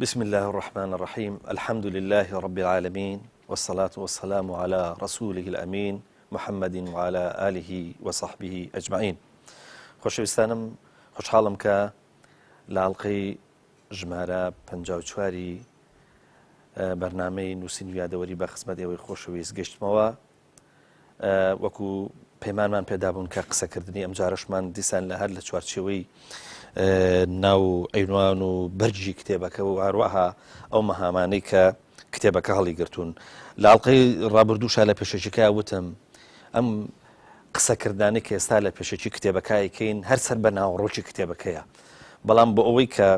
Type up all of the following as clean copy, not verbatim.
بسم الله الرحمن الرحيم الحمد لله رب العالمين والصلاة والسلام على رسوله الأمين محمد وعلى آله وصحبه أجمعين خۆشەویستانم خۆشحاڵم کە لە ئاڵقەی ژمارە 54 بەرنامەی نووسین یادەوەری بە خزمەت ئێوەی خۆشەویست گەشتمەوە وەکو پەیمانمان پێدابوون کە قسەکردنی ئەم جارەشمان دیسان لە هەر لە چوارچێوەی ناو ئەینوان و بەرجی کتێبەکە و هەروەها ئەو مەهامانەی کە کتێبەکە هەڵی گرتوون لە ئاڵقەی ڕابردووشا لە پێشەکیکە وتم ئەم قسەکردانی کە ئێستا لە پێشەکی کتێبەکەیکەین هەر سەر بە ناوڕۆکی کتێبەکەیە بەڵام بۆ ئەوەی کە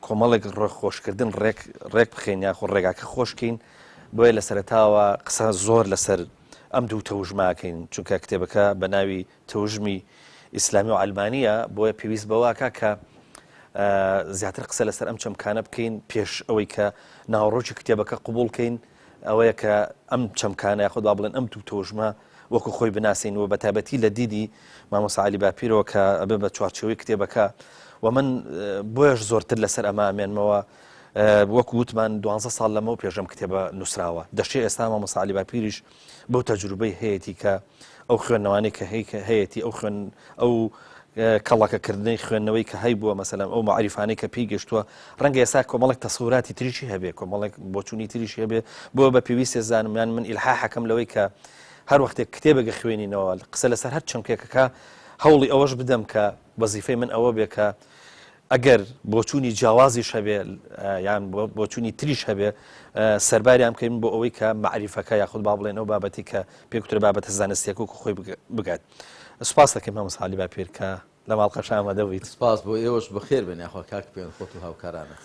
کۆمەڵێک ڕێخۆشکردن ڕێک بخێن یاخۆ ڕێگاکە خۆشکەین بۆیە لە سەرەتاوە قسە زۆر لەسەر ئەم دوو تەوژماکەین چونکە کتێبەکە بە ناوی تەوژمی ئیسلامی و ئەلمانیە بۆیە پێویست بەواکە کە زیاتر قسە لەسەر ئەم چەمکانە بکەین پێش ئەوەی کە ناوڕۆکی کتێبەکە قبولکەین ئەوەیە کە ئەم چەمکانە یاخۆ با بڵێن ئەم دوو تەوژمە وەکو خۆی بناسین و بە تایبەتی لە دیدی مامۆستا عەلی باپیرەوە کە ئەبێ بە چوارچێوەی کتێبەکە و من بۆیەش زۆرتر لەسەر ئەمە ئەمێنمەوە وەکو وتمان 12 ساڵ لەمەوە پێشەم کتێبە نووسراوە دەشێ ئێستا مامۆستا عەلی باپیریش بەو تەجروبەی هەیەی کە ئەو خوێندنەوانەی کە هەیەی ئەو کەڵاکەکردنەی خوێندنەوەی کە هەی بووە مەسەلەن ئەو معریفانەی کە پێی گەشتووە ڕەنگە ئێستا کۆمەڵێک تەسەوراتی تریشی هەبێ کۆمەڵێک بۆچوونی تریشی هەبێ بۆ بە پێویستێ زانمیان من ئیلحاحەکەم لەوەی کە هەر وەختێک کتێبێکە خوێنینەوە قسە لەسەر هەر چەمکێکەکە هەوڵی ئەوەش بدەم کە وەزیفەی من ئەوە بێ کە ئەگەر بۆچوونی جیاوازیش هەبێ یان بۆچوونی تریش هەبێ سەرباریان بکەین بۆ ئەوەی کە معریفەکە یاخود با بڵێن ئەو بابەتی کە پێکوترە بابەتە زانستیەکە و خۆی بگات سوپاس دەکەم مامۆستا عەلی باپیر کە لە ماڵقەش ئامادەبیت سپاس بۆ ئێوەش بەخێر بێن یاخوا کاک پێیان خۆت و هاوکارانت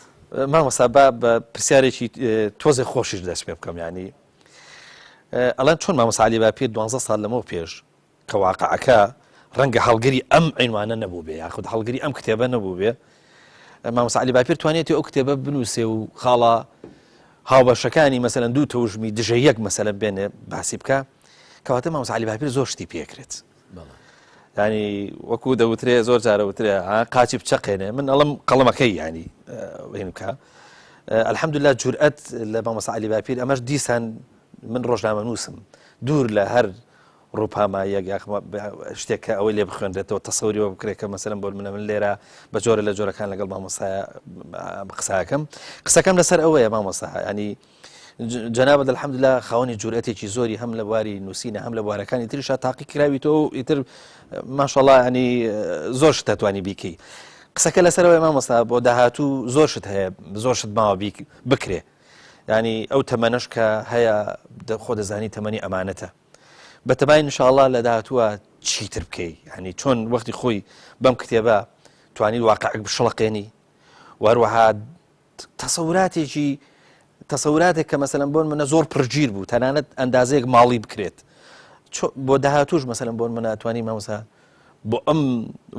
مامۆستا بە پرسیارێکی تۆزێ خۆشیش دەست پێ بکەم ینی ئەڵەن چۆن مامۆستا عەلی باپیر 12 ساڵ لەمەوە پێش کە واقعەکە ڕەنگە هەڵگەری ئەم عنوانە نەبوو بێ یاخود هەڵگەری ئەم کتێبە نەبوو بێ مامۆستا عەلی باپیر توانێتی ئەو کتێبە بنووسێ و خاڵە هاوبەشەکانی مەسەلەن دوو تەوژمی دژە یەک مەسەلەن بێنێ باسی بکە کەواتە مامۆستا عەلی باپیر زۆر شتی پێکرێت ینی وەکو دەوترێ زۆر جارە وترێ قاچی بچەقێنێ من ئەڵم قەڵەمەکەی ینی بکە الحەمدولله جورئەت لە مامۆستا عەلی باپیر ئەمەش دیسان من ڕۆژنامە نووسم دوور لە هەر ڕووپاماییەک شتێککە ئەوەی لێ بخوێنرێتەوە تەسەوریەوە بکرێت کە مەسەلەن بۆ من لێرە بە جۆرە لە جۆرەکان لەگەڵ مامۆستایە قساکەم قسەکەم لەسەر ئەوەیە مامۆستا ینی جەنابەت الحەمدولله خاوەنی جورئەتێکی زۆری هەم لە بواری نووسینە هەم لە بوارەکانی تریشا تاقی کراویتەوە و ئیتر ماشەڵڵا ینی زۆر شت دەتوانی بیکەی قسەکە لەسەرەوەی مامۆستا بۆ داهاتوو زۆر شت هەیە زۆر شت ماوە بکرێ ینی ئەو تەمەنەش کە هەیە خۆ دەزانی تەمەنی ئەمانەتە بەتەمای انشاءالله لە داهاتووە چیتر بکەی ینی چۆن وەختی خۆی بەم کتێبە توانیت واقعک بشڵەقێنی و هەروەها تەسەوراتێک کە مەسەلەن بۆن منە زۆر پرگیر بوو تەنانەت ئەندازەیەک ماڵی بکرێت بۆ داهاتووش مەسەلەن بۆن منە ئەتوانی مامۆستا بۆ ئەم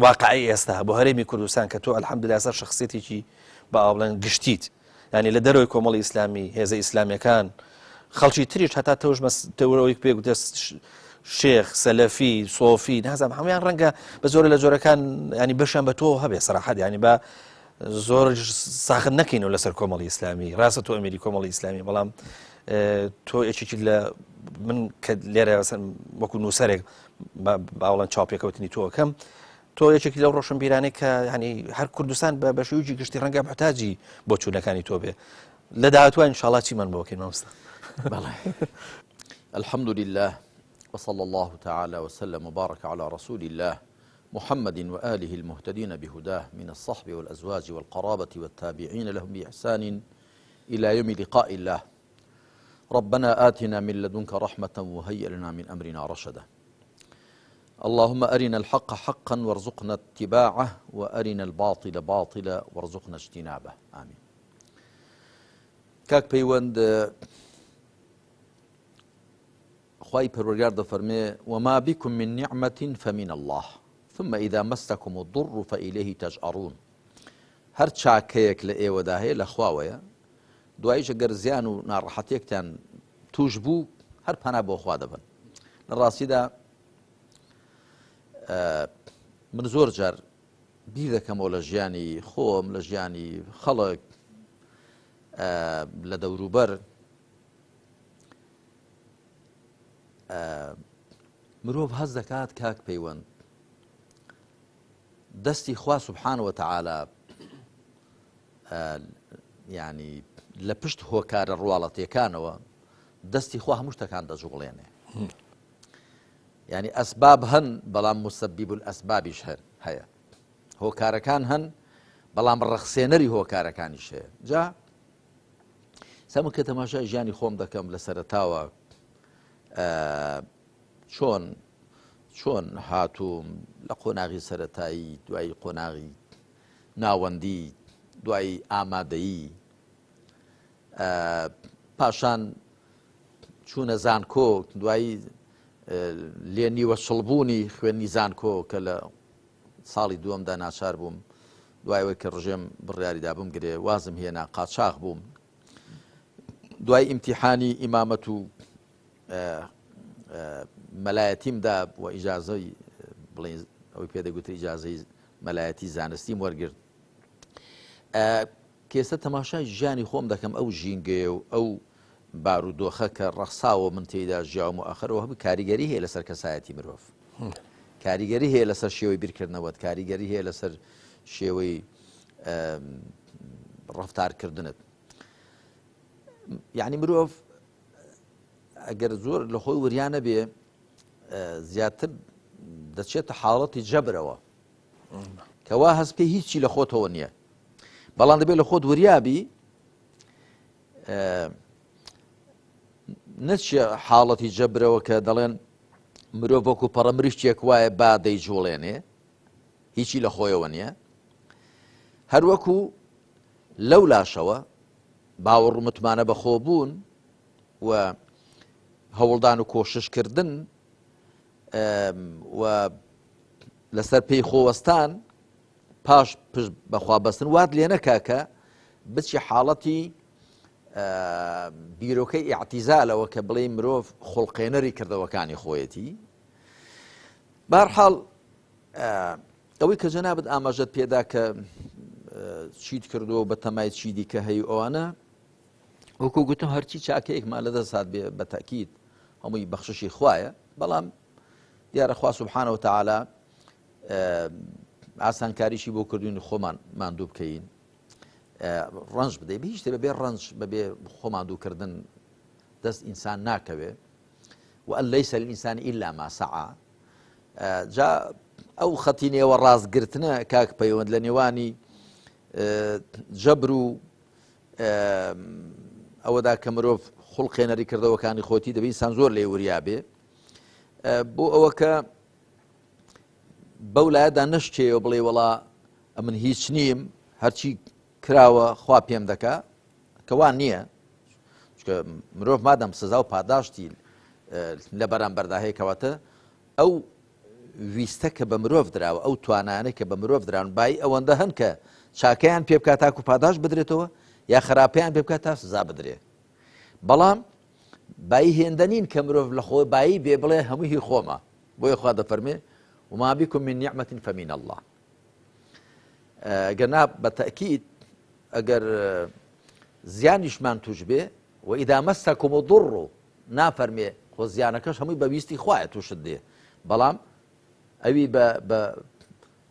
واقعی ئێستا بۆ هەرێمی کوردستان کە تۆ الحەمدولله سەر شەخسیەتێکی بە ئاوڵێن گشتیت ینی لە دەرەوەی کۆمەڵی ئیسلامی هێزە ئیسلامیەکان خەڵکی تریش هەتا تەورەوەی پێ گوتە شێخ سەلەفی سۆفی نازانم هەمویان ڕەنگە بە زۆرە لە جۆرەکان ینی بەشیان بە تۆ هەبێ سەراحەت ینی بە زۆر ساخت نەکەینەوە لەسەر کۆمەڵی ئیسلامی ڕاستە تۆ ئەمیری کۆمەڵی ئیسلامی بەڵام تۆ یەکێکی لە من کە لێرە وەکو نووسەرێک باوڵەن چاوپێکەوتنی تۆکەم تۆ یەکێکی لەو ڕۆشنبیرانەی کە ینی هەر کوردستان بە بەشێوجی گشتی ڕەنگە محتاجی بۆ چوونەکانی تۆ بێ لە داهاتوە انشاءالله چیمان بۆکەین مامۆستا الحمد لله وصلى الله تعالى وسلم وبارك على رسول الله محمد وآله المهتدين بهداه من الصحب والأزواج والقرابة والتابعين لهم بإحسان إلى يوم لقاء الله ربنا آتنا من لدنك رحمة وهيئ لنا من أمرنا رشدا اللهم أرنا الحق حقا وارزقنا اتباعه وأرنا الباطل باطلا وارزقنا اجتنابه آمين كاك بيوند خواهي پروردگار دفرمي وما بكم من نعمة فمن الله ثم إذا مسكم الضر فإليه تجأرون هر چاکەیەک لە ئێوەدا هەیە لە خواوەیە دواییش ئەگەر زیان و ناڕەحەتێکتان توش بوو هەر پەنا بۆ خوا دەبن لە ڕاستیدا من زۆر جار بیر دەکەمەوە لە ژیانی خۆم لە ژیانی خەڵک لە دەوروبەر مرۆڤ هەز دەکات کاک پەیوەند دەستی خوا سوبحانەوە تەعالا ینی لە پشت هۆکارە ڕواڵەتیەکانەوە دەستی خوا هەموو شتەکان دەجوڵێنێ ینی ئەسباب هەن بەڵام مسبب الئەسبابیش هەیە هۆکارەکان هەن بەڵام ڕەخسێنەری هۆکارەکانیش هەیە جا سەمە کە تەماشای ژیانی خۆم دەکەم لە سەرەتاوە چۆن هاتووم لە قۆناغی سەرەتایی دوای قۆناغی ناوەندی دوای ئامادەیی پاشان چوونە زانکۆ دوایی لێ نیوە شڵبوونی خوێنی زانکۆ کە لە ساڵی دووەمدا ناچار بووم دوایەوەی کە ڕژێم بڕیاریدا بمگرێ وازم هێنا قاچاق بووم دوای ئیمتیحانی ئیمامەت و مەلایەتیمدا و ئیجازەی بڵێن ئەوەی پێدەگوتر ئیجازەی مەلایەتی زانستیم وەرگرت کێستا تەماشای ژیانی خۆم دەکەم ئەو ژینگەیە و ئەو بارودۆخە کە ڕەخساوە من تێیدا ژیاوم و ئاخرەوە هەبوو کاریگەری هەیە لەسەر کەسایەتی مرۆڤ کاریگەری هەیە لەسەر شێوەی بیرکردنەوەت کاریگەری هەیە لەسەر شێوەی ڕەفتارکردنت یعنی مرۆڤ ئەگەر زۆر لە خۆی وریانە بێ زیاتر دەچێتە حاڵەتی جەبرەوە کەوا هەست پێی هیچی لە خۆتەوە نییە بەڵام دەبێت لە خۆت وریابی نەچێ حاڵەتی جەبرەوە کە دەڵێن مرۆڤ وەکو پەڕەمریشتێک وایە با دەیجوڵێنێ هیچی لە خۆیەوە نییە هەروەکو لەو لاشەوە باوەڕ و متمانە بەخۆبوون و هەوڵدان و کۆششکردن و لەسەر پێی خۆوەستان پاش پشت بەخوابەستن وات لێ نەکا کە بچی حاڵەتی بیرۆکەی ئیعتیزالەوە کە بڵێ مرۆڤ خوڵقێنەری کردەوەکانی خۆیەتی بەهەرحاڵ ئەوەی کە جەنابەت ئاماژەت پێدا کە چیت کردووە بە تەمای چیدی کە هەیە ئەوانە وەکو گوتم هەرچی چاکەیەکمان لەدەست بێ بە تەکید هەمووی بەخششی خوایە بەڵام دیارە خوا سوبحانەوە تەعالا ئاسانکاریشی بۆ کردوین خۆمان ماندوو بکەین ڕەنج بدەین بە هیچ شتێ بەبێ ڕەنج بەبێ خۆ ماندووکردن دەست ئینسان ناکەوێ وئەن لەیسە للئینسانی ئیلا ما سەعا جا ئەو خەتی نێوە ڕاستگرتنە کاک پەیوەند لە نێوانی جەبر و ئەوەدا کە مرۆڤ خوڵقێنەری کردەوەکانی خۆتی دەبێت ئینسان زۆر لێ وریابێ بۆ ئەوە کە بەو لایەدا نەشتێەوە بڵێ وەڵا ئەمن هیچ نیم هەرچی کراوە خوا پێم دەکا کەوان نییە چکە مرۆڤ مادەم سزا و پاداشتی لە بەرامبەردا هەیە کەواتە ئەو ویستە کە بە مرۆڤ دراوە ئەو توانانە کە بە مرۆڤ دران بای ئەوەندە هەن کە چاکەیان پێ بکات تاکو پاداش بدرێتەوە یا خراپەیان پێ بکات تا سزا بدرێ بەڵام بای هێندە نین کە مرۆڤ لە خۆی بایی بێ بڵێ هەموو هی خۆمە بۆیە خوا دەفەرمێ وما بكم من نعمة فمن الله جناب بتأكيد أجر زيانشمان توجبه وإذا مسكم الضر نافرمي خو زيانكش همي ببيستي خواه توشده بلام أبي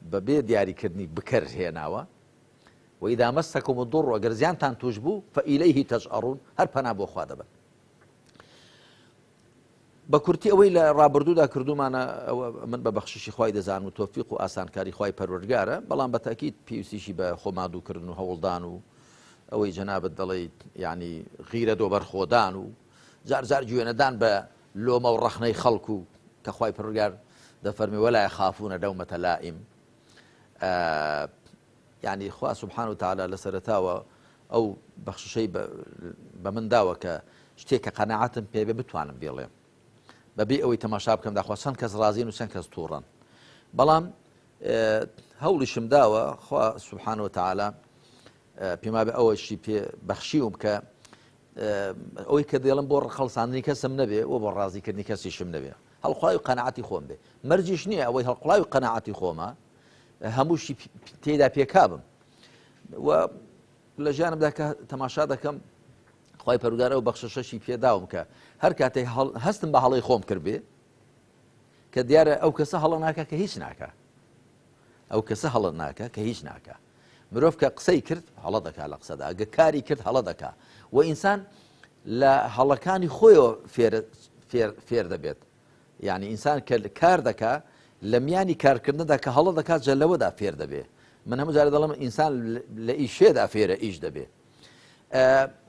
ببي دياري كدني بكر هناوا وإذا مسكم الضر أجر زيانتان توجبو فإليه تجأرون هر بنابو خواه دبا بە کورتی ئەوەی لە ڕابردوودا کردومانە من بە بەخششی خوای دەزان و تۆفیق و ئاسانکاری خوای پەروەردگارە بەڵام بە تاکید پێویستیشی بە خۆمادووکردن و هەوڵدان و ئەوەی جەنابەت دەڵێیت یعنی غیرە دۆ بەرخۆدان و جار جار گوێنەدان بە لۆمە و ڕەخنەی خەڵک و کە خوای پەروەردگار دەفەرمێ وەلا یەخافونە دەومەتە لائیم یعنی خوا سوبحانه وتعالى لە سەرەتاوە ئەو بەخششەی بە من داوە کە شتێکە قەناعەتم پێ بێ بتوانم بێڵێم بەبێ ئەوەی تەماشا بکەم داخوا چەند کەس ڕازین و چەند کەس تووڕەن بەڵام هەوڵیشم داوە خوا سوبحانه وتعالى پێما بێ ئەوەشی پێ بەخشیوم کە ئەوەی کە دێڵم بۆ خەڵساندنی کەسم نەبێ و بۆ ڕازیکردنی کەسیشم نەبێ هەڵقوڵای و قەناعەتی خۆم بێ مەرجیش نییە ئەوەی هەڵقوڵای و قەناعەتی خۆمە هەمووشی تێدا پێکابم و لە ژیانمدا کە تەماشا دەکەم خی پەروەردگار ئەو بەخشەشەشی پێداوم کە هەر کاتێک هەستم بە هەڵی خۆم کردبێ کە دیارە ئەو کەسە هەڵە ناکە کە هیچ ناکە ئەو کەسە هەڵە ناکە کە هیچ ناکە مرۆڤ کە قسەی کرد هەڵە دەکا لە قسەدا ئەگە کاری کرد هەڵە دەکا و ئینسان لە هەڵەکانی خۆیەوە فێر دەبێت یعنی ئینسان کە کار دەکا لە میانی کارکردندا کە هەڵە دەکات جەلەوەدا فێر دەبێ من هەموو جارە دەڵم ئینسان لە ئیشێدا فێرە ئیش دەبێ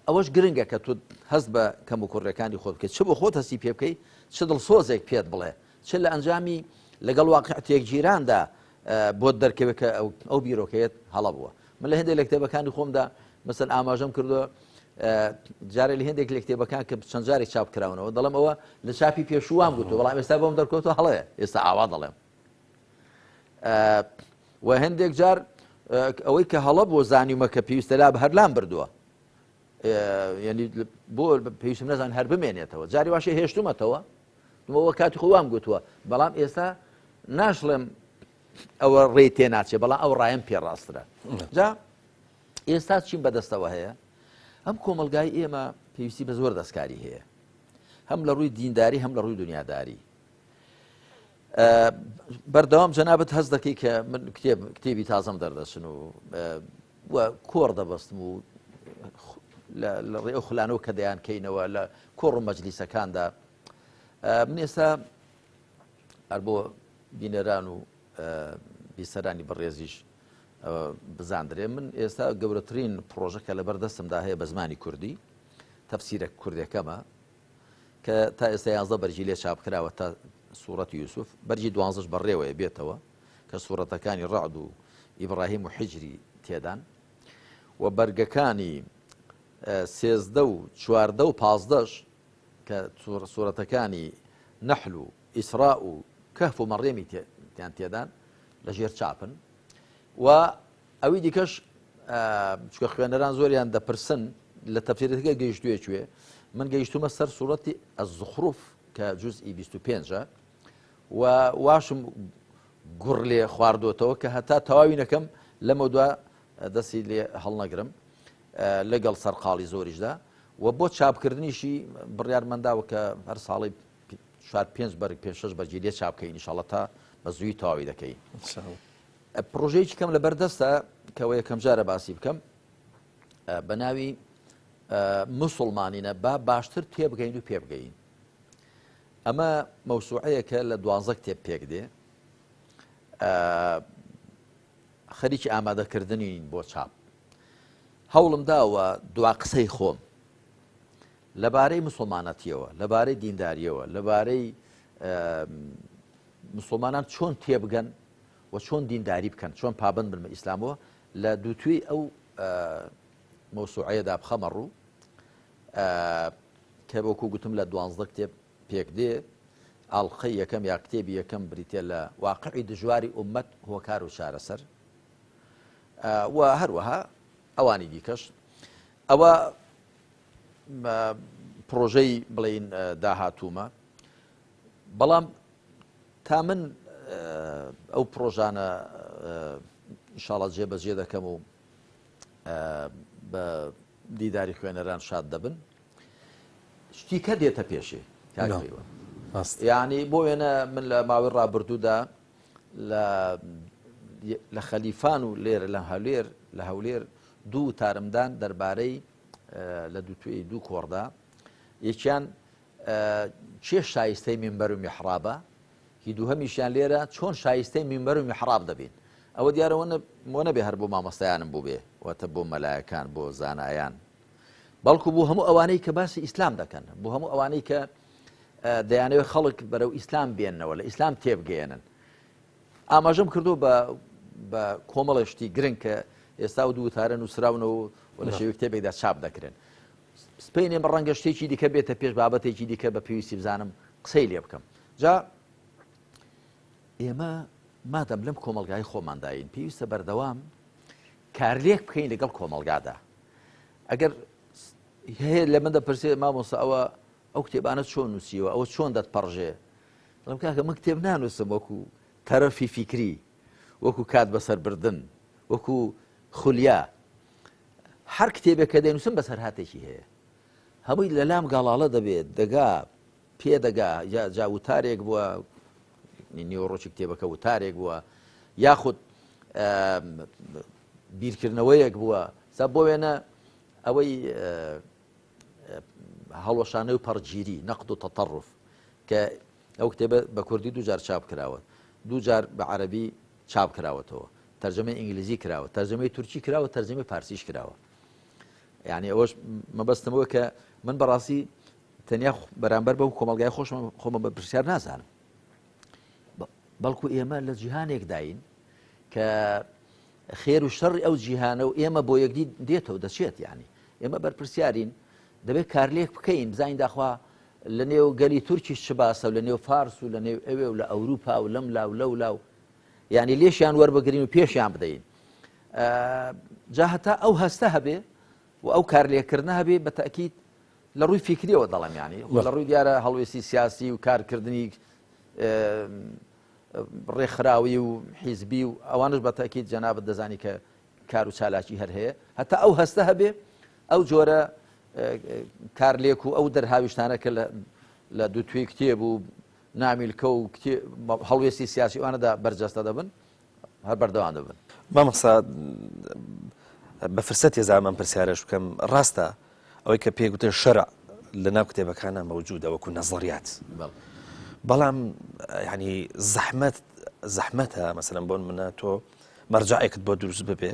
ئەوەش گرنگە کە تو هەست بە کەم و کوڕەکانی خۆت بکەیت چ بۆ خۆت هەستی پێ بکەیت چ دڵسۆزێک پێت بڵێ چ لە ئەنجامی لەگەڵ واقعەتێک جیراندا بۆت دەرکەوێت کە ئەو بیرۆکەیەت هەڵە بووە من لە هێندێک لە کتێبەکانی خۆمدا مەسەن ئاماژەم کردووە جارێ لە هێندێک لە کتێبەکان کە چەند جارێک چاپ کراونەوە دەڵێم ئەوە لە چاپی پێشوام گوتووە بەڵام ئێستا بۆم دەرکەوتوە هەڵەیە ئێستا ئاوا دەڵێم و هەندێک جار ئەوەی کە هەڵە بۆ زانیومە کە پێویستە لا هەر لام بردووە ینی بۆ پێویستم نەزان هەر بمێنێتەوە جاری واشە هێشتومەتەوە ئەوە کاتی خۆوام گوتووە بەڵام ئێستا ناشڵێم ئەوە ڕێ تێ ناچێت بەڵام ئەو ڕایم پێڕاسترە جا ئێستا چیم بەدەستەوە هەیە ئەم کۆمەلگای ئێمە پێویستی بە زۆر دەستکاری هەیە هەم لە ڕووی دینداری هەم لە ڕووی دنیاداری بەردەوام جەنابەت هەست دەکەی کە من کتێبی تازەم دەردەچن و کۆڕ دەبەستم و لە ڕێ ئەو خلانەوە کە دەیان کەینەوە لە کۆڕ و مەجلیسەکاندا من ئێستا هەر بۆ بینەران و بیسەرانی بەڕێزیش بزاندرێ من ئێستا گەورەترین پرۆژەکە لە بەردەستمدا هەیە بە زمانی کوردی تەفسیرە کوردەکەمە کە تا ئێستا 11 بەرجی لێ چاپکراوە تا سوورەتی یوسف بەرجی 12 بەڕێوەیە بێتەوە کە سوورەتەکانی ڕەعد و ئیبراهیم و حیجری تێدان و بەرگەکانی 13 و 14 و 15 کە سوورەتەکانی نەحل و ئیسراء و کەهف و مەڕێمی تیان تێدان لە ژێر چاپن و ئەوی دیکەش چکە خوێنەران زۆریان دەپرسن لە تەفسیرەکە گەیشتووە کوێ من گەیشتومە سەر سوورەتی ئەززخروف کە جوزئی 25 و واشم گوڕ لێ خواردوتەوە کە هەتا تەواوی نەکەم لەمە دووە دەستی لێ هەڵنەگرم لەگەڵ سەرقاڵی زۆریشدا و بۆ چاپکردنیشی بڕیارمەنداوە کە هەر ساڵی 4-5 بەرگ 5-6 بەرجی لێ چاپکەین ئینشاڵڵە تا بە زووی تەواوی دەکەین پرۆژەیەکی کەم لە بەردەستە کەەوە یەکەم جارە باسی بکەم بە ناوی موسڵمانینە با باشتر تێبگەین و پێبگەین ئەمە مەوسوعەیەکە لە 12 کتێب پێک دێ خەریکی ئامادەکردنی بۆ چاپ هەوڵم داوە دوا قسەی خۆم لەبارەی موسڵمانەتیەوە لەبارەی دینداریەوە لەبارەی موسڵمانان چۆن تێبگەن و چۆن دینداری بکەن چۆن پابند بن بە ئیسلامەوە لە دووتوی ئەو مەوسوعەیەدا بخەمە ڕوو کە بۆکو گوتم لە 12 کتێب پێک دێ ئاڵقەی یەکەم یا کتێبی یەکەم بریتێ لە واقعی دژواری ئومەت هۆکار و چارەسەر و هەروەها ئەوانی دیکەش ئەوە پرۆژەی بڵین داهاتوومە بەڵام تا من ئەو پرۆژانە ئینشاڵڵا جێبەجێ دەکەم و بە دیداری خوێنەران شاد دەبن شتیکە دێتە پێشێ یعنی بۆ وێنە من لە ماوەی ڕابردوودا لە خەلیفان و لێرە لە هەولێر دوو تارمدان دەربارەی لە دووتوێی دوو کۆڕدا یەکیان چێ شایستەی مینبەر و میحرابە هی دووهەمیشیان لێرە چۆن شایستەی مینبەر و میحراب دەبین ئەوە دیارەوە نەبێ هەر بۆ مامۆستایانم بوو بێ واتە بۆ مەلایەکان بۆ زانایان بەڵکو بۆ هەموو ئەوانەی کە باسی ئیسلام دەکەن بۆ هەموو ئەوانەی کە دەیانەوێت خەڵک بەرەو ئیسلام بێننەوە لە ئیسلام تێبگەێنن ئاماژەم کردو بە کۆمەڵێشتی گرنگ کە ئێستا و دووتارە نووسراونەوە و لە شێوی کتێبێکدا چاپ دەکرێن سپینێ بە ڕەنگە شتێکی دیکە بێتە پێش بابەتێکی دیکە بە پێویستی بزانم قسەی لێ بکەم جا ئێمە مادەم لەم کۆمەلگای خۆمانداین پێویستە بەردەوام کارلێک بکەین لەگەڵ کۆمەلگادا ئەگەر هەیە لە من دەپرسێ مامۆستا ئەو کتێبانە چۆن نووسیوە ئەوە چۆن دەتپەڕژێ دەڵێم کاکە من کتێب نانووسم وەکو تەرەفی فیکری وەکو کات بەسەربردن وەکو خولیا هەر کتێبێکە دەینووسم بەسەر هاتێکی هەیە هەمووی لە لام گاڵاڵە دەبێت دەگا پێدەگا جا وتارێک بووە نیوەڕۆکی کتێبەکە وتارێک بووە یاخود بیرکردنەوەیەک بووە سا بۆ وێنە ئەوەی هەڵوەشانەی و پەڕگیری نەقد و تەتەڕف کە ئەو کتێبە بە کوردی دووجار چاپ کراوە دووجار بە عەرەبی چاپ کراوەتەوە تەرجەمەی ئینگلیزی کراوە تەرجەمەی تورکی کراوە تەرجەمەی فارسیش کراوە یعنی ئەوەش مەبەستمەوە کە من بەڕاستی تەنیا بەرامبەر بەو کۆمەلگای خۆمە بە پرسیار نازانم بەڵکو ئێمە لە جیهانێک داین کە خێر و شەڕی ئەو جیهانە و ئێمە بۆ یەکدی دێتەوە دەچێت یعنی ئێمە بەرپرسیارین دەبێت کارلێک بکەین بزانین داخوا لە نێو گەلی تورکیش چ باسە و لە نێو فارس و لە نێو ئەوێ و لە ئەوروپا و لەم لاو لەو لاو یعنی لێشیان وەربگرین و پێشیان بدەین جا هەتا ئەو هەستە هەبێ و ئەو کارلێکردنە هەبێ بە تەکید لە ڕووی فیکریەوە دەڵێم ینی لە ڕووی دیارە هەڵوێستی سیاسی و کارکردنی ڕێکخراوی و حیزبی و ئەوانش بە تەکید جەنابەت دەزانی کە کار و چالاکی هەر هەیە هەتا ئەو هەستە هەبێ ئەو جۆرە کارلێک و ئەو دەرهاویشتانە کە لە دوو توێی کتێب و نامیلکە و هەڵوێستی سیاسی وانەدا بەرجەستە دەبن هەر بەردەوام دەبن مامۆستا بە فرسەتی زامان پرسیارەش بکەم ڕاستە ئەوەی کە پێگوتە شەرع لە ناو کتێبەکانە مەوجودە وەکو نەزەریات بەڵام ینی زەحمەتە مەسەلەن بۆن منە تۆ مەرجەعێکت بۆ دروست ببێ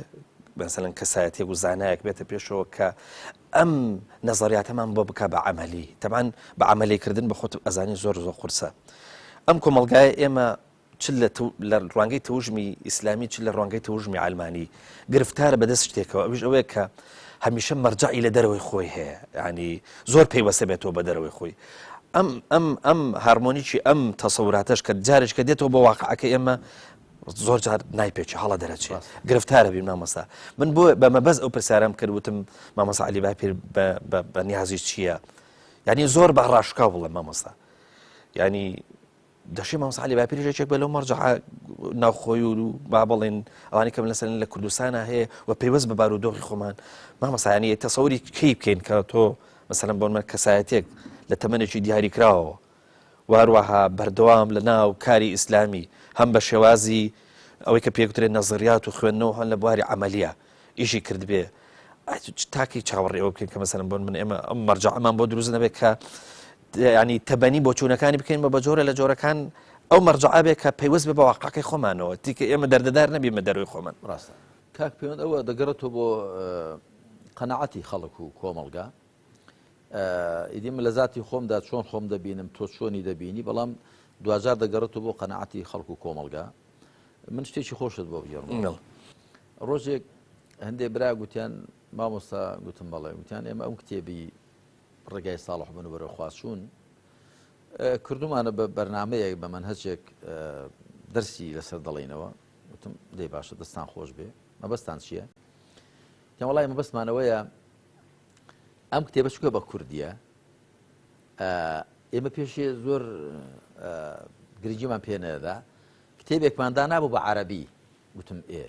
مثلا کەسایەتێک و زانایەک بێتە پێشەوە کە ئەم نەزەریاتەمان بۆ بکە بە عەمەلی تەبعاً بە عەمەلیکردن بە خۆت ئەزانی زۆر قورسە ئەم کۆمەڵگایە ئێمە چ لە ڕوانگەی تەوژمی ئیسلامی چ لە ڕوانگەی تەوژمی ئالمانی گرفتارە بەدەست شتێکەوە ئەویش ئەوەیە کە هەمیشە مەرجەعی لە دەرەوەی خۆی هەیە ینی زۆر پێیوەستە بێتەوە بە دەرەوەی خۆی ئەم هارمۆنیی ئەم تەسەوراتەش کە جارێک کە دێتەوە بە واقعەکە ئێمە زۆر جار نایپێکی هەڵە دەرەچێت گرفتارە بین مامۆستا من بۆ بەمەبەست ئەو پرسیارم کرد وتم مامۆستا عەلی باپیر بە نیازی چییە ینی زۆر بە ڕاشکاو بڵێ مامۆستا ینی دەشی مامۆستا عەلی باپیر ژێکێک بە لەو مەرجەعە ناوخۆی و با بڵێن ئەوانی کە مثلەن لە کوردستانە هەیە و پەیوەست بە بارودۆخی خۆمان مامۆستا ینی تەسەووری کەی بکەین کە تۆ مثلەن بۆ من کەسایەتێک لە تەمەنێکی دیاری کراوەوە واروەها بەردەوام لە ناو کاری ئیسلامی هەم بە شێوازی ئەوەی کە پێگوترێت نەزەریات و خوێندنەوە هەن لە بواری عەمەلیە ئیشی کردبێ تاکی چاوەڕێ ئەوە بکەین کە مەسەلەن بۆن من ئێمە ئەم مەرجەعەمان بۆ دروست نەبێت کە ینی تەبەنی بۆ چوونەکانی بکەین بە جۆرە لە جۆرەکان ئەو مەرجەعە بێت کە پەیوەست بێ بە واقعەکەی خۆمانەوە دیکە ئێمە دەردەدار نەبین بە دەروی خۆمان ڕاستە کاک پەیوەند ئەوە دەگەڕێتەوە بۆ قەناعەتی خەڵک و کۆمەڵگا ئیدی من لە ذاتی خۆمدا چۆن خۆم دەبینم تۆ چۆنی دەبینی بەڵام دوجار دەگەڕێتەوە بۆ قەناعەتی خەڵک و کۆمەڵگا من شتێکی خۆشت بۆ بگەڕم ڕۆژێک هەندێک برا گوتیان مامۆستا گوتم بەڵێ گوتیان ئێمە ئەم کتێبی ڕێگای ساڵح بن و بەرەو خواچوون کردومانە بە بەرنامەیەک بە مەنهەجێک دەرسی لەسەر دەڵێنەوە وتم دەی باشە دەستان خۆش بێ مەبەستان چییە؟ تیان وەڵای مەبەستمانەوەیە ئەم کتێبە چکە بە کوردیە ئێمە پێشێ زۆر گرنگیمان پێ نەدا کتێبێکمان دانا بوو بە عەرەبی گوتم ئێ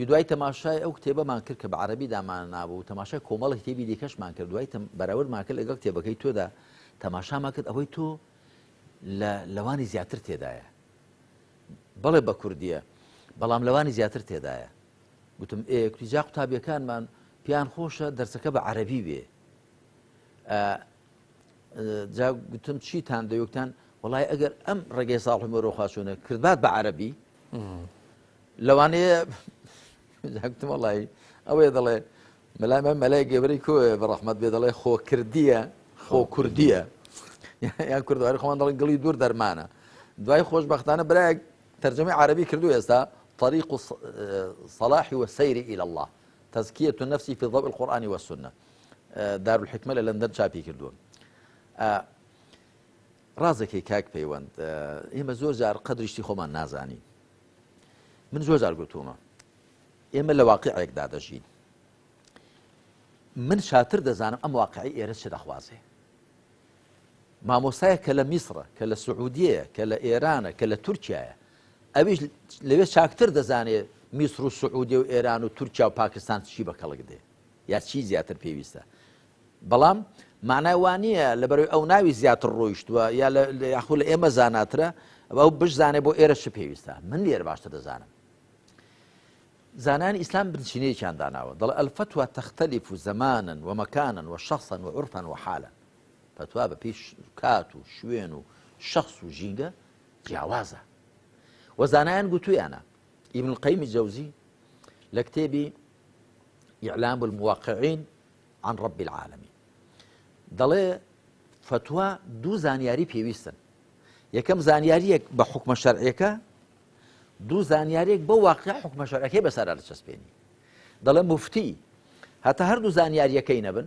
دوای تەماشای ئەو کتێبەمان کرد کە بە عەرەبی دامان نابوو تەماشای کۆمەڵی کتێبی دیکەشمان کرد دوای بەراوردمان کرد لەگەڵ کتێبەکەی تۆدا تەماشامان کرد ئەوەی تۆ لەوانی زیاتر تێدایە بەڵێ بە کوردیە بەڵام لەوانی زیاتر تێدایە گوتم ئێ کوتیجا قوتابیەکانمان پیان خۆشە دەرسەکە بە عەرەبی بێ جا گوتم چیتان دەیوکتان وڵای ئەگەر ئەم ڕێگەی ساڵح بن و بەرەو خواچوونە کردبات بە عەرەبی لەوانەیە گوتم وەڵای ئەوەیە دەڵێ مەلای گێبەرەی کۆیە بە ڕەحمەت بێ دەڵێ خۆ کردیە خۆ کوردیە یان کوردواری خۆمان دەڵێن گڵی دوور دەرمانە دوای خۆشبەختانە برایەک تەرجەمەی عەرەبی کردو ئێستا طريق الصلاح والسير إلى الله تزكية النفس في ضوء القرآن والسنة دار الحكمة لندن شابي كردون رازێکی کاک پەیوەند ئێمە زۆر جار قەدریشتی خۆمان نازانی من زۆر جار گوتومە ئێمە لە واقعێکدا دەژین من شاتر دەزانم ئەم واقعی ئێرە چ دەخوازێ مامۆستایە کە لە میسرە کە لە سعودیەیە کە لە ئێرانە کە لە تورکیایە ئەویش لەوێ چاکتر دەزانێت میسر و سعودیە و ئێران و تورکیا و پاکستان چی بە کەڵک دێ یا چی زیاتر پێویستە بەڵام معنای وانە لەبەرەوەی ئەو ناوی زیاتر ڕۆیشتووە یا یاخود لە ئێمە زاناترە ئەو بشزانێ بۆ ئێرە چ پێویستە من لێرە باشتر دەزانم زانانی ئیسلام بنچینەیەکیان داناوە دەڵێ الفتوى تختلف زمانا ومكانا وشخصا وعرفا وحالا فتوى بە پێی کات و شوێن و شخص و ژینگە جیاوازە وەزانایان گوتویانە ابن القيم الجوزي لە کتێبی إعلام الموقعين عن رب العالمين دەڵێ فتوى دوو زانیاری پێویستن یەکەم زانیاریەک بە حکمە شەرعیەکە دوو زانیارێک بە واقع حکمە شەرعیەکەی بەسەرا دەچەسپێنی دەڵێ مفتی هەتا هەردوو زانیاریەکەی نەبن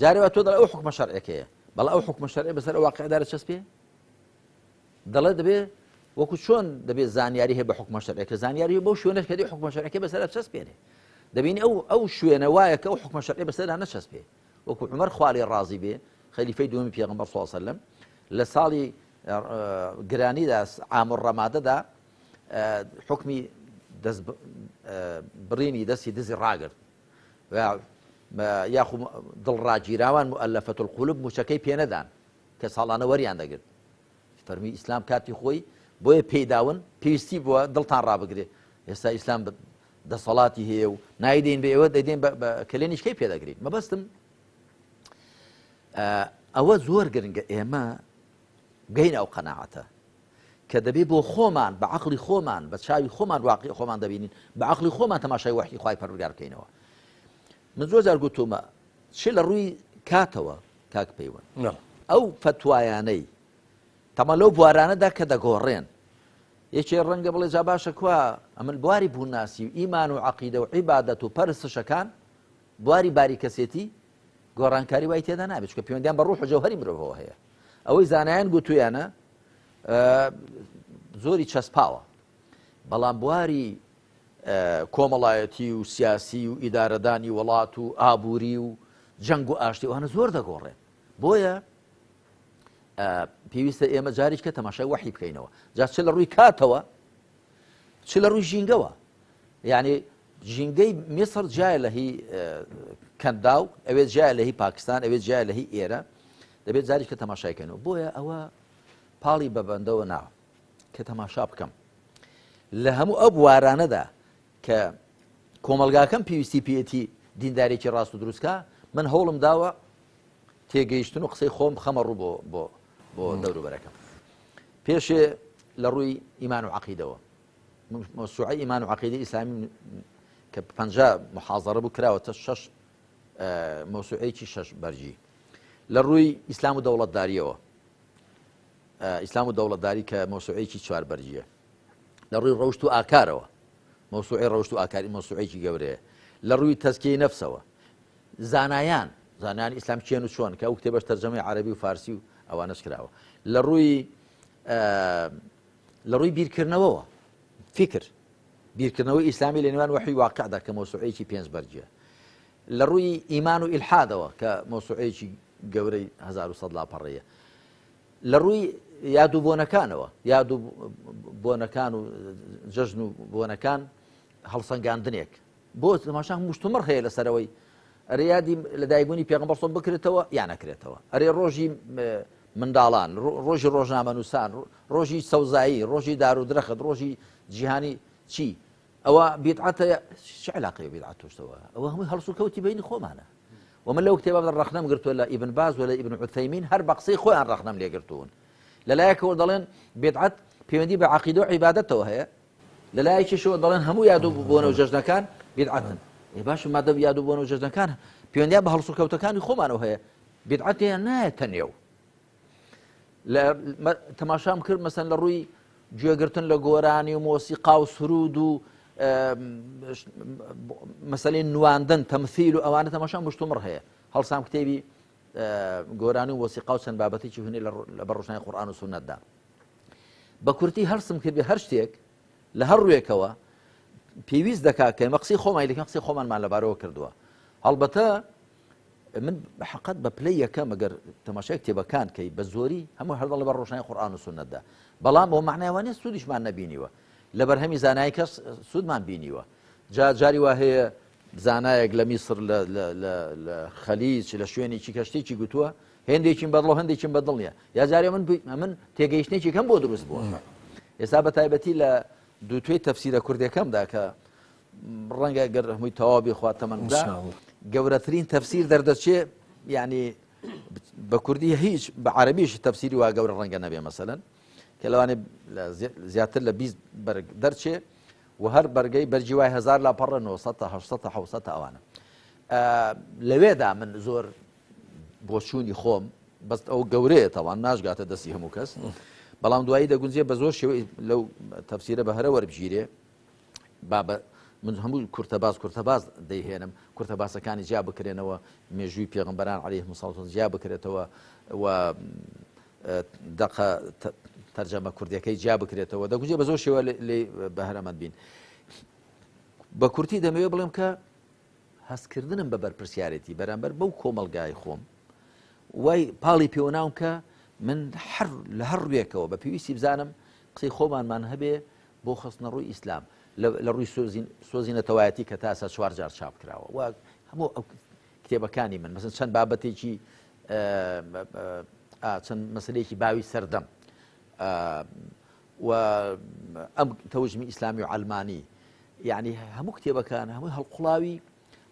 جارێوە تۆ دەڵێ ئەو حکمە شەرعیەکەیە بەڵام ئەو حکمە شەرعیە بەسەر واقعدا دەچەسپێ دەڵێ دەبێ وەکو چۆن دەبێت زانیاری هەیە بە حکمە شەرعیەکە زانیاری بەو شوێنەش کە دی حکمە شەرعیەکەی بەسەرا دەچەسپێنێ دەبینی ئەو شوێنە وایە کە ئەو حکمە شەرعیە بەسەرا نەچەسپێ وەکو عومەر خوا لێ ڕازی بێ خەلیفەی دووەمی پێغەمبەر صلی الله علیه وسلم لە ساڵی گرانیدا عام ڕەمادەدا حکمی بڕینی دەستی دزی ڕاگرت یاخو دڵڕاگیراوان مؤلفەت القولوب موچەکەی پێنەدان کە ساڵانە وەریان دەگرت فەرمی ئیسلام کاتی خۆی بۆیە پێیداون پێویستی بووە دڵتان ڕابگرێ ئێستا ئیسلام دەسەڵاتی هەیە و نایدەین بە ئێوە دەیدێن بە کلێنیشکەی پێدەگرین مەبەستم ئەوە زۆر گرنگە ئێمە بگەین ئەو قەناعەتە کە دەبێ بۆ خۆمان بە عەقڵی خۆمان بە چاوی خۆمان واقعی خۆمان دەبینین بە عەقڵی خۆمان تەماشای وحی خوای پەروەردگار بکەینەوە من زۆر جار گوتومە چ لە ڕووی کاتەوە کاک پەیوەند ئەو فتوایانەی تەمە لەو بوارانەدا کە دەگۆڕێن یەکێ ڕەنگە بڵێ جا باشە کوا ئەمن بواری بووناسی و ئیمان و عەقیدە و عیبادەت و پەرستشەکان بواری باریکەسێتی گۆڕانکاری وای تێدا نابێت چونکە پەیوەندیان بە ڕوح و جەوهەری مرۆڤەوە هەیە ئەوەی زانایان گوتویانە زۆری چەسپاوە بەڵام بواری کۆمەڵایەتی و سیاسی و ئیدارەدانی وڵات و ئابووری و جەنگ و ئاشتی ئەوانە زۆر دەگۆڕێن بۆیە پێویستە ئێمە جاریش کە تەماشای وحی بکەینەوە جا چ لە ڕووی کاتەوە چ لە ڕووی ژینگەوە یعنی ژینگەی میسر جایە لە هی کەنداو ئەوێت جایە لە هی پاکستان ئەوێت جایە لە هی ئێرە دەبێت جاریش کە تەماشایکەنەوە بۆیە ئەوە پاڵی بەبەندەوە ناوە کە تەماشا بکەم لە هەموو ئەو بوارانەدا کە کۆمەلگاکەم پێویستی پێێتی دیندارێکی ڕاست و دروستکە من هەوڵم داوە تێگەیشتن و قسەی خۆم خەمە ڕوو بۆ دەوروبەرەکەم پێشێ لە ڕووی ئیمان و عەقیدەوە مەوسوعەی ئیمان و عەقیدەی ئیسلامی کە 50 محاضەرە بوو کراوەتە 6 مەوسوعەیەکی 6 بەرجی لە ڕووی ئیسلام و دەوڵەتداریەوە ئیسلام و دەوڵەتداری کە مەوسوعەیەکی 4 بەرجیە لە ڕووی ڕەوشت و ئاکارەوە مەوسوعەی ڕەوشت و ئاکاری مەوسوعەیەکی گەورەیە لە ڕووی تەزکیەی نەفسەوە زانایان ئیسلام چێن و چۆن کە ئەو کتێبەش تەرجەمەی عەرەبی و فارسی و ئەوانەش کراوە لە ڕووی بیرکردنەوەوە فکر بیرکردنەوەی ئیسلامی لە نێوان وحی واقعدا کە مەوسوعەیەکی 5 بەرجیە لە ڕووی ئیمان و ئیلحادەوە کە مەوسوعەیەکی گەورەی 1100 لاپەڕەیە لە ڕووی یاد و بۆنەکانەوە یاد و بۆنەکان و جەژن و بۆنەکان هەڵسەنگاندنێک بۆ تەماشا مشتومڕ هەیە لەسەرەوەی ئەرێ یادی لەدایکبوونی پێغەمبەر سڵ بکرێتەوە یان نەکرێتەوە ئەرێ ڕۆژی منداڵان ڕۆژی ڕۆژنامە نووسان ڕۆژی سەوزایی ڕۆژی دار و درەخت ڕۆژی جیهانی چی ئەوە بیدعەتە چ علاقەیە بیدعەت توشتەوە ئەوە هەمووی هەڵس و کەوتی بینی خۆمانە ومن لەو کتێبە ڕەخنەم گرتووە لە ئیبن باز و لە ئیبن عوثەیمین هەر بە قسەی خۆیان ڕەخنەم لێگرتوون لەلایەکەوە دەڵێن بیدعەت پەیوەندی بە عەقیدە و عیبادەتەوە هەیە لەلایەکیشەوە دەڵێن هەموو یاد و بۆنە و جەژنەکان بیدعەتن باش مادە یاد و بۆنە و جەژنەکان پەیوەندیان بە هەڵس و کەوتەکانی خۆمانەوە هەیە بیدعەتیان نایەتە نێو تەماشام کرد مەسەن لە ڕووی گوێگرتن لە گۆرانی و مۆسیقا و سرود و مەسەلەی نواندن تەمثیل و ئەوانە تەماشا مشتومڕ هەیە هەڵسام کتێبی گۆرانی و مۆسیقا و چەند بابەتێکی هەنێ لە بەڕۆژنای قورئان و سونەتدا بە کورتی هەرسم کرد بێ هەر شتێک لە هەر ڕوویەکەوە پێویست دەکات کە قسەی خۆمان لەکەم قسەی خۆمانمان لەبارەوە کردووە هەڵبەتە من بەحەقەت بە پلەی یەکەم ئەگەر تەماشای کتێبەکان کەی بە زۆری هەموو هەردەڵ بە ڕۆژنای قورئان و سونەتدا بەڵام بۆ معنایوانە سوودیشمان نەبینیوە لە بەرهەمی زانایی کەس سوودمان بینیوە جاری وا هەیە زانایەک لە میسر لە خەلیج لە شوێنێکی کەشتێکی گوتووە هێندێکین بەدڵ هەندێکین بەدڵ نیە یا جارێ من تێگەیشتێکی کەم بۆ دروست بووە ئێستا بە تایبەتی لە دووتوێی تەفسیرە کوردەکەمدا کە ڕەنگە گەر هەمووی تەواوی خواتەمەدا گەورەترین تەفسیر دەردەچێ یعنی بە کوردی هیچ بە عەرەبیش تەفسیری وا گەورە ڕەنگە نەبێ مەسەلەن کە لەوانێ زیاتر لە 20 بەرگ دەرچێ و هەر بەرگەی بەرجی وای 1000 لا پەڕە 900 تا 800 تا 700 ئەوانە لەوێدا من زۆر بۆ چوونی خۆم بەس ئەو گەورەیە تەوان ناشگاتە دەستی هەموو کەس بەڵام دوایی دەگونجێ بە زۆر شێوەی لەو تەفسیرە بە هەرە وەربگیرێ من هەموو کورتەباز دەیهێنم کورتەباسەکانی جیا بکرێنەوە مێژووی پێغەمبەران عەلەیهیمو سەڵاتو جیا بکرێتەوە و دەقە تەرجەمە کوردیەکەی جیا بکرێتەوە دەگونجێ بە زۆر شێوە لێ بەهرەمەند بین بە کورتی دەمەوێت بڵێم کە هەستکردنم بە بەرپرسیارەتی بەرامبەر بەو کۆمەلگای خۆم وای پاڵی پێوەناوم کە من لە هەر ڕوێکەوە بە پێویستی بزانم قسەی خۆمانمان هەبێ بۆ خستنە ڕووی ئیسلام لە ڕووی سۆزینەتەوایەتی کە تا ئێستا 4 جار چاپ کراوە و هەموو ئەو کتێبەکانی من مەسەن چەند بابەتێکی چەند مەسلەیەکی باوی سەردەم و ئەم تەوژمی ئیسلامی و عەلمانی یعنی هەموو کتێبەکان هەمووی هەڵقوڵاوی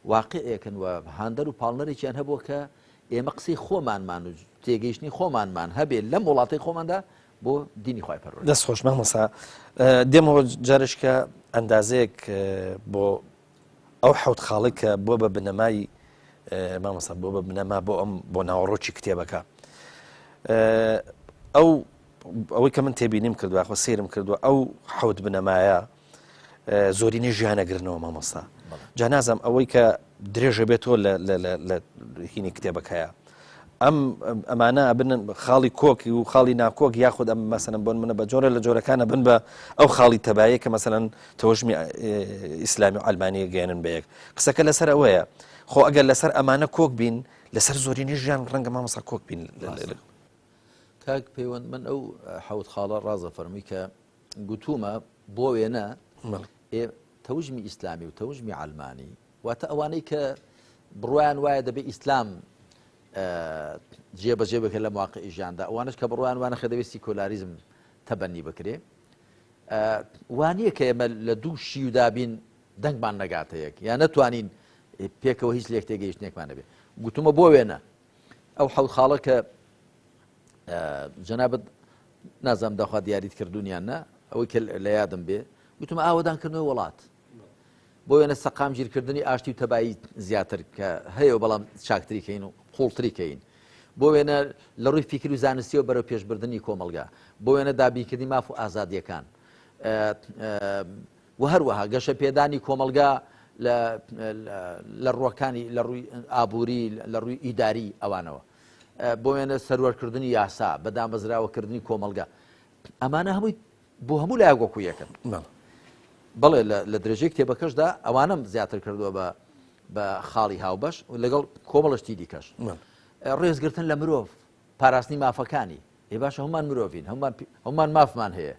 واقعەکەن و هاندەر و پاڵنەرێکیان هەبووە کە ئێمە قسەی خۆمانمان و تێگەیشتنی خۆمانمان هەبێت لەم وڵاتەی خۆماندا بۆ دینی خوای پەروەردگار دەست خۆش مامۆستا دێمەوە جارش کە ئەندازەیەک بۆ ئەو حەوت خاڵی کە بۆ بە بنەمای مامۆستا بۆ بە بنەما بۆ ئەم بۆ ناوەڕۆکی کتێبەکە ئەوەی کە من تێبینیم کردووە خۆ سیرم کردووە ئەو حەوت بنەمایە زۆرینەی ژیانەگرنەوە مامۆستا جا نازانم ئەوەی کە درێژە بێتەوە لە هینی کتێبەکەیە ئەمانە بنن خاڵی کۆکی و خاڵی ناکۆک یاخود ئەم مەسەلەن بۆن منە بە جۆرە لە جۆرەکانە بن بە ئەو خاڵی تەبایە کە مەسەلەن تەوژمی ئیسلامی و عەلمانی گەیەنن بە یەک قسەکە لەسەر ئەوەیە خۆ ئەگەر لەسەر ئەمانە کۆک بین لەسەر زۆرینەی ژیان ڕەنگە مامۆستا کۆک بین کاک پەیوەند من ئەو حەوت خاڵە ڕازە فەرمی کە گوتومە بۆ وێنە تەوژمی ئیسلامی و تەوژمی عەلمانی واتە ئەوانەی کە بڕوایان وایە دەبێت ئیسلام جێبەجێ بکە لە مواقعی ژیاندا ئەوانش کە بڕوایان وانە خە دەوێت سیکۆلاریزم تەبەنی بکرێ وانییە کە ئێمە لە دوو شی و دابین دەنگمان نەگاتەیەک یان نەتوانین پێکەوە هیچ لێک تێگەیشتێکمان نەبێ گوتومە بۆ وێنە ئەو حەوت خاڵە کە جەنابەت نازانم داخوا دیاریت کردوونیان نە ئەوەی کە لە یادم بێ گوتمە ئاوەدانکردنەوەی وڵات بۆ وێنە سەقام گیرکردنی ئاشتی و تەبایی زیاتر کە هەیە بەڵام چاکتری کەین و قوڵتری کەین بۆ وێنە لە ڕووی فیکر و زانستیەوە بەرەو پێشبردننی کۆمەلگا بۆ وێنە دابینکردنی ماف و ئازادیەکان و هەروەها گەشە پێدانی کۆمەلگا لە ڕووەکانی لە ڕووی ئابووری لە ڕووی ئیداری ئەوانەوە بۆ وێنە سەروەرکردنی یاسا بەدامەزراوەکردنی کۆمەلگا ئەمانە هەمووی بۆ هەموو لای وەکو یەکەن بەڵێ لە درێژەی کتێبەکەشدا ئەوانم زیاتر کردووە بە خاڵی هاوبەش و لەگەڵ کۆمەڵشتی دیکەش ڕێزگرتن لە مرۆڤ پاراستنی مافەکانی ێ باشە هەمومان مرۆڤین هەمومان مافمان هەیە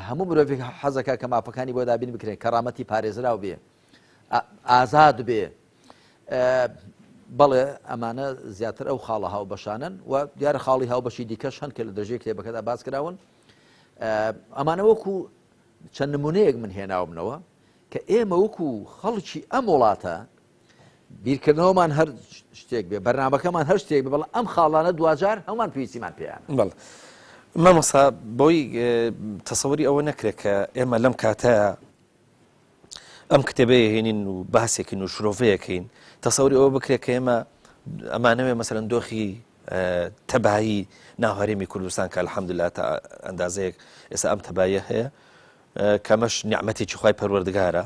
هەموو مرۆڤێک حەزەکە کە مافەکانی بۆ دابین بکرێن کەرامەتی پارێزراو بێ ئازاد بێ بەڵێ ئەمانە زیاتر ئەو خاڵە هاوبەشانن و دیارە خاڵی هاوبەشی دیکەش هەن کە لە درێژەی کتێبەکەدا باس کراون ئەمانە وەکو چەند نمونەیەک من هێناومنەوە کە ئێمە وەکو خەڵکی ئەم وڵاتە بیرکردنەوەمان هەر شتێک بێ بەرنامەکەمان هەر شتێک بێ بەڵام ئەم خاڵانە دوجار هەمومان پێویستیمان پێیان بەڵێ مامۆستا بۆی تەسەووری ئەوە نەکرێت کە ئێمە لەم کاتەیە ئەم کتێبەیە هێنین و باسێکین و شرۆڤەیەکەین تەسەووری ئەوە بکرێت کە ئێمە ئەمانەوێ مەسەلەن دۆخی تەبایی ناوهەرێمی کوردستان کە الحەمدوللا تا ئەندازەیەک ئێستا ئەم تەبایە هەیە کەمەش نیعمەتێکی خوای پەروەردگارە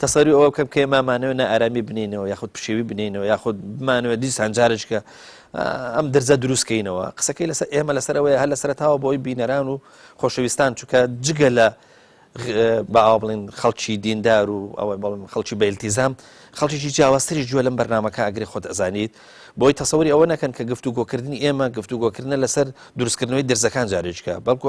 تەسەووری ئەوە بکەم کە ئێمەمانەوێ ئارامی بنینەوە یاخود پشێوی بنینەوە یاخود بمانەوە دیسان جارێک کە ئەم دەرزە دروستکەینەوە قسەکەی لەسەر ئێمە لەسەرەوەی هەر لە سەرەتاوە بۆی بینەران و خۆشەویستان چونکە جگە لە باوا بڵێن خەڵکی دیندار و ئەوە بەڵێن خەڵکی بە ئیلتیزام خەڵکیی جیاوازتری گوێ لەم بەرنامەکە ئەگری خۆت ئەزانیت بۆی تەسەوری ئەوە نەکەن کە گفتوگۆکردنی ئێمە گفتوگۆکردنە لەسەر دروستکردنەوەی دەرزەکان جارێککە بەڵکو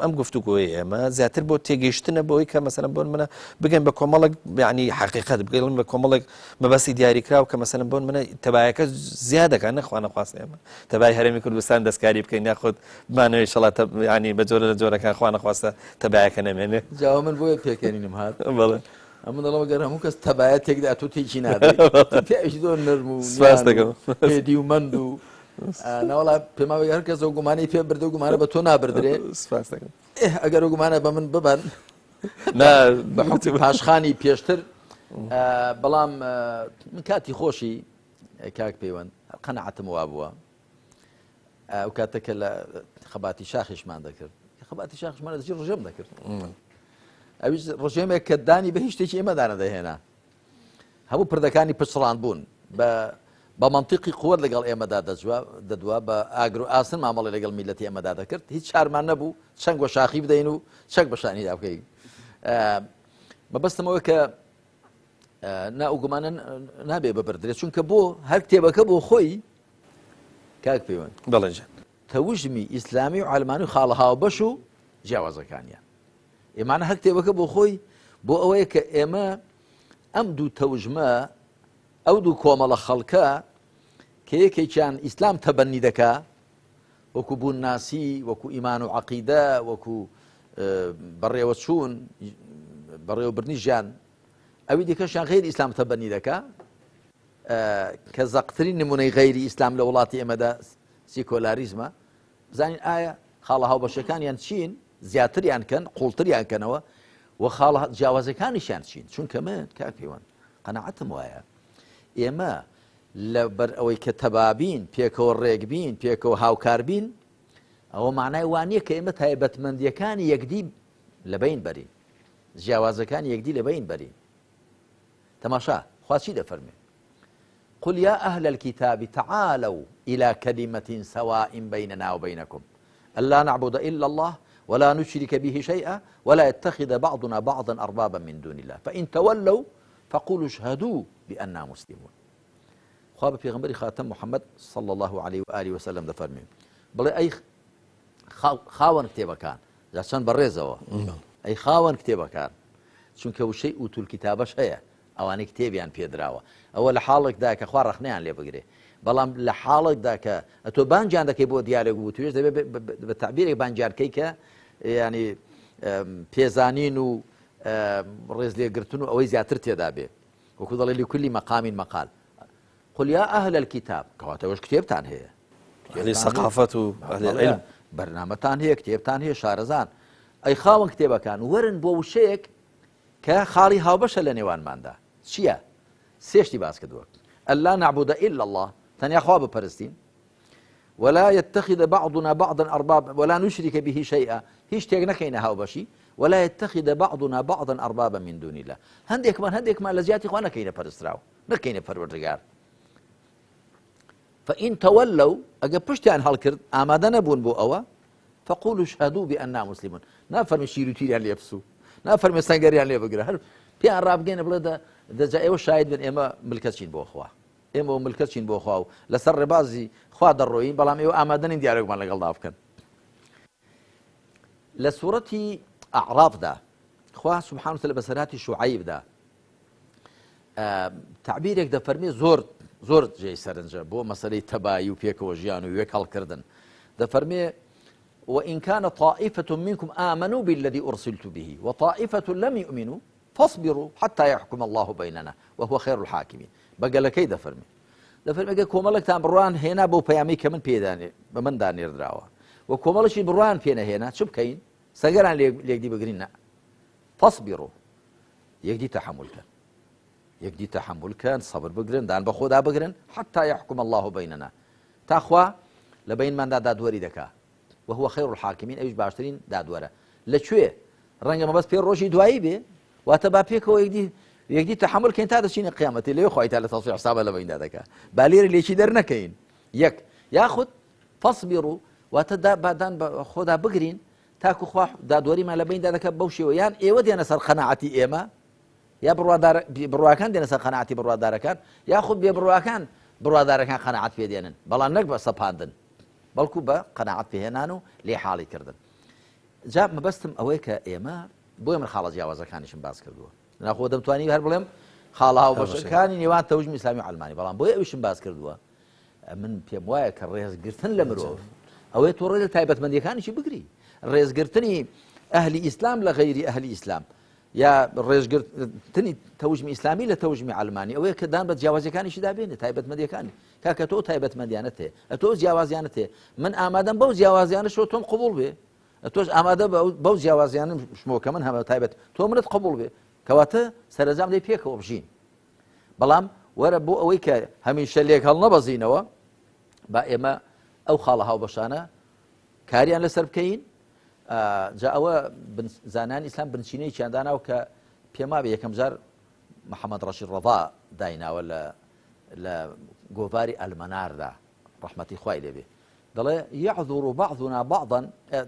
ئەم گفتوگۆی ئێمە زیاتر بۆ تێگەیشتنە بۆی کە مەسەلەن بۆن منە بگەین بە کۆمەڵک یعنی حقیقەت بگەڵن بە کۆمەڵێک مەبەستی دیاریکراو کە مەسەلەن بۆن منە تەبایەکە زیادەکان نەخوا نەخواست ئێمە تەبای هەرێمی کوردستان دەستکاری بکەین یاخود بمانەوەی شەڵات ینی بە جۆرە لە جۆرەکان خوا نەخواستە تەبایەکە نەمێنێ جاوا من بۆیە پێکەنینم هات بەڵێ ئەمە دەڵەوە گەر هەموو کەس تەبایەت تێکدا تۆ تێکی نابێت پێویستی زۆر نەرم و سپاس دەکەم پێدی و مەند و ناوەڵا پێماوە هەر کەس گومانەی پێ بردە و گومانە بە تۆ نابردرێ سپاس دەکەم ئەگەر گومانە بە من ببەن بە حکم پاشخانی پێشتر بەڵام من کاتی خۆشی کاک پەیوەند قەنەعەتم وا بووە ئەو کاتێکە لە خەباتی شاخیشمان دەکرد خەباتی شاخیشمان دەچی ڕژێم دەکرد ئەویش ڕژێمێک کە دانی بە هیچ شتێکی ئێمەدانە دەهێنا هەموو پردەکانی پچڕان بوون بە منطقی قووەت لەگەڵ ئێمەدا دەدوا بە ئاگر و ئاسن مامەڵی لەگەڵ میلەتی ئێمەدا دەکرد هیچ شارمان نەبوو چەنگ بە شاخی بدەین و چەک بە شانیدا بکەین مەبەستمەوە کە ناوگومانە نابێ ببردرێت چونکە بۆ هەر کتێبەکە بۆ خۆی کاک پەیوەند بەڵێنجان تەوژمی ئیسلامی و عالمانی و خاڵە هاوبەش و جیاوازەکانیان ئێمانە هەر کتێبەکە بۆ خۆی بۆ ئەوەیە کە ئێمە ئەم دوو تەوژمە ئەو دوو کۆمەڵە خەڵکە کە یەکێکیان ئیسلام تەبەنی دەکا وەکو بوون ناسی وەکو ئیمان و عەقیدە وەکو بەڕێوە چوون بەڕێوەبردنی ژیان ئەوی دیکەشیان غەیری ئیسلام تەبەنی دەکا کە زەقترین نمونەی غەیری ئیسلام لە وڵاتی ئێمەدا سیکۆلاریزمە بزانین ئایا خاڵە هاوبەشەکانیان چین زیاتریان کەن قوڵتریان کەنەوە و خاڵە جیاوازەکانیشیان چین چونکە من کاک پەیوەند قەنەعەتم وایە ئێمە لەبەر ئەوەی کە تەبابین پێکەوە ڕێکبین پێکەوە هاوکاربین ئەوە معنای وانییە کە ئێمە تایبەتمەندیەکانی یەکدی لەبین بەرین جیاوازەکانی یەکدی لەبین بەرین تەماشا خوا چی دەفەرمێ قل يا أهل الكتاب تعالوا إلى كلمة سواء بيننا وبينكم ألا نعبد إلا الله ولا نشرك به شيئا ولا يتخذ بعضنا بعضا أربابا من دون الله فإن تولوا فقولوا اشهدوا بأننا مسلمون خواب پیغمبری خاتم محمد صلى الله عليه وآله وسلم دفرمي بل أي خاون كتابكان جاشان بريزوا أي خاون كتابكان چونکە وشەی ئوتول کتابەش هەیە ئەوانەی کتێبیان پێدراوە ئەوە لە حاڵێکدا کە خوا ڕەخنەیان لێ بگرێ بەڵام لە حاڵێکدا کە ئەتۆ بانجیان دەکەی بۆ دیالێک بوو توێش دەبێت بە تعبیرێک بانجارکەی کە ینی پێزانین و ڕێز لێگرتن و ئەوەی زیاتر تێدا بێ وەکو دەڵێ لكل مقام مقال قل يا أهل الكتاب کەواتەوەش کتێبتان هەیە ئەهلی سەقافەت و ئەهلی العلم بەرنامەتان هەیە کتێبتان هەیە شارەزان ئەی خاوەن کتێبەکان وەرن بۆ وشەیەک کە خاڵی هاوبەشە لە نێوانماندا چییە؟ سێشتی باس کردووە ئەلا نعبد إلا الله تەنیا خوا بپەرستین ولا يتخذ بعضنا بعضا أربابا ولا نشرك به شيئا هیچ شتێک نەکەینە هاوبەشی ولا يتخذ بعضنا بعضا أربابا من دون الله هەندێکمان لە زیاتی خوا نەکەینە پەرستراو نەکەینە پەروەردگار فإن تولوا ئەگە پشتیان هەڵکرد ئامادە نەبوون بۆ ئەوە فقولوا اشهدوا بأننا مسلمون نافەرمی شیر و تیریان لێ بسوو نافەرمێ سەنگەریان لێ بگرە هەر پێیان ڕابگەێنە بڵێ دەجا ئێوە شاید بن ئێمە ملکەچین بۆ خوا ئێمە و ملکەچین بۆ خوا و لەسەر ڕێبازی خوا دەڕۆین بەڵام ئێوە ئامادەنین دیارێکمان لەگەڵدا بکەن لە سوورەتی ئەعرافدا خوا سبحانه وتعالى بەسەراتی شوعەیبدا تعبیرێک دەفەرمێ زۆر جێی سەرنجە بۆ مەسەلەی تەبایی و پێکەوە ژیان و یەک هەڵکردن دەفەرمێ وإن كان طائفة منكم آمنوا بالذي أرسلت به وطائفة لم يؤمنوا فاصبروا حتى يحكم الله بيننا وهو خير الحاكمين بقى لكي دفرمي قال كومالكتان بروان هنا بو بيامي كمن بيداني بمن دانير دراوة وكومالشي بروان فينا هنا شو بكين سجران ليك دي بقرينا فاصبروا يكدي تحمل كان صبر بقرن دان بخودا بقرن حتى يحكم الله بيننا تاخوا لبين من دا دوري دكا وهو خير الحاكمين أيش باشترين دادورة لشوي رنجة ما بس في الروشي دوائي به واتبع فيك هو يجدي تحمل كين هذا شيء قيامته اللي يخوي تعالى تصوير حسابه لبين ذاك بالير اللي شي درنا كين ياخذ فاصبروا وتدا بعدين خذها بقرين تاکوخوا دادوەریمان لە بیندا دەکات بەو شێوە یان ئێوە دێنە سەر قەناعەتی ئێمە یا بڕواکان دێنە سەر قەناعەتی بڕوادارەکان یاخود بێ بڕواکان بڕوادارەکان قەناعەت پێدێنن بەڵام نەک بە سەپاندن بەڵکو بە قەناعەت پێهێنان و لێ حاڵی کردن. جا مەبەستم ئەوەیە کە ئێمە بۆیە من خاڵە جیاوازەکانیشم باس کردووە ناخۆ دەمتوانی هەر بڵێم خاڵە هاوبەشەکانی نێوان تەوژمی ئیسلامی و عەلمانی بەڵام بۆیە ئەویشم باس کردووە من پێم وایە کە ڕێزگرتن لە مرۆڤ ئەوەیە تۆ ڕێز لە تایبەتمەندیەکانیشی بگری ڕێزگرتنی ئەهلی ئیسلام لە غەیری ئەهلی ئیسلام یا ڕێژگرتنی تەوژمی ئیسلامی لە تەوژمی عەلمانی ئەوەیە کە دان بە جیاوازیەکانیشی دابێنێت تایبەتمەندیەکانی کاکە تۆ تایبەتمەندیانت هەیە ئەتۆ جیاوازیانت هەیە من ئامادەم بەو جیاوازیانەشەوە تۆم قبوڵ بێ تۆش ئامادە بەو جیاوازیانم شمۆکە من هەمە تایبەت تۆ منت قبوڵ بێ کەواتە سەرنجام دەی پێکەوە بژین بەڵام وەرە بۆ ئەوەی کە هەمیشە لێک هەڵ نەبەزینەوە با ئێمە ئەو خاڵە هاوبەشانە کاریان لەسەر بکەین جا ئەوە زانانی ئیسلام بنچینەی چیانداناوە کە پێما بێ یەکەم جار محەممەد ڕەشید ڕەضا دایناوە لە گۆڤاری ئەلمەناردا ڕەحمەتی خوای لێبێ دەڵێ يعذر بعضنا بعضا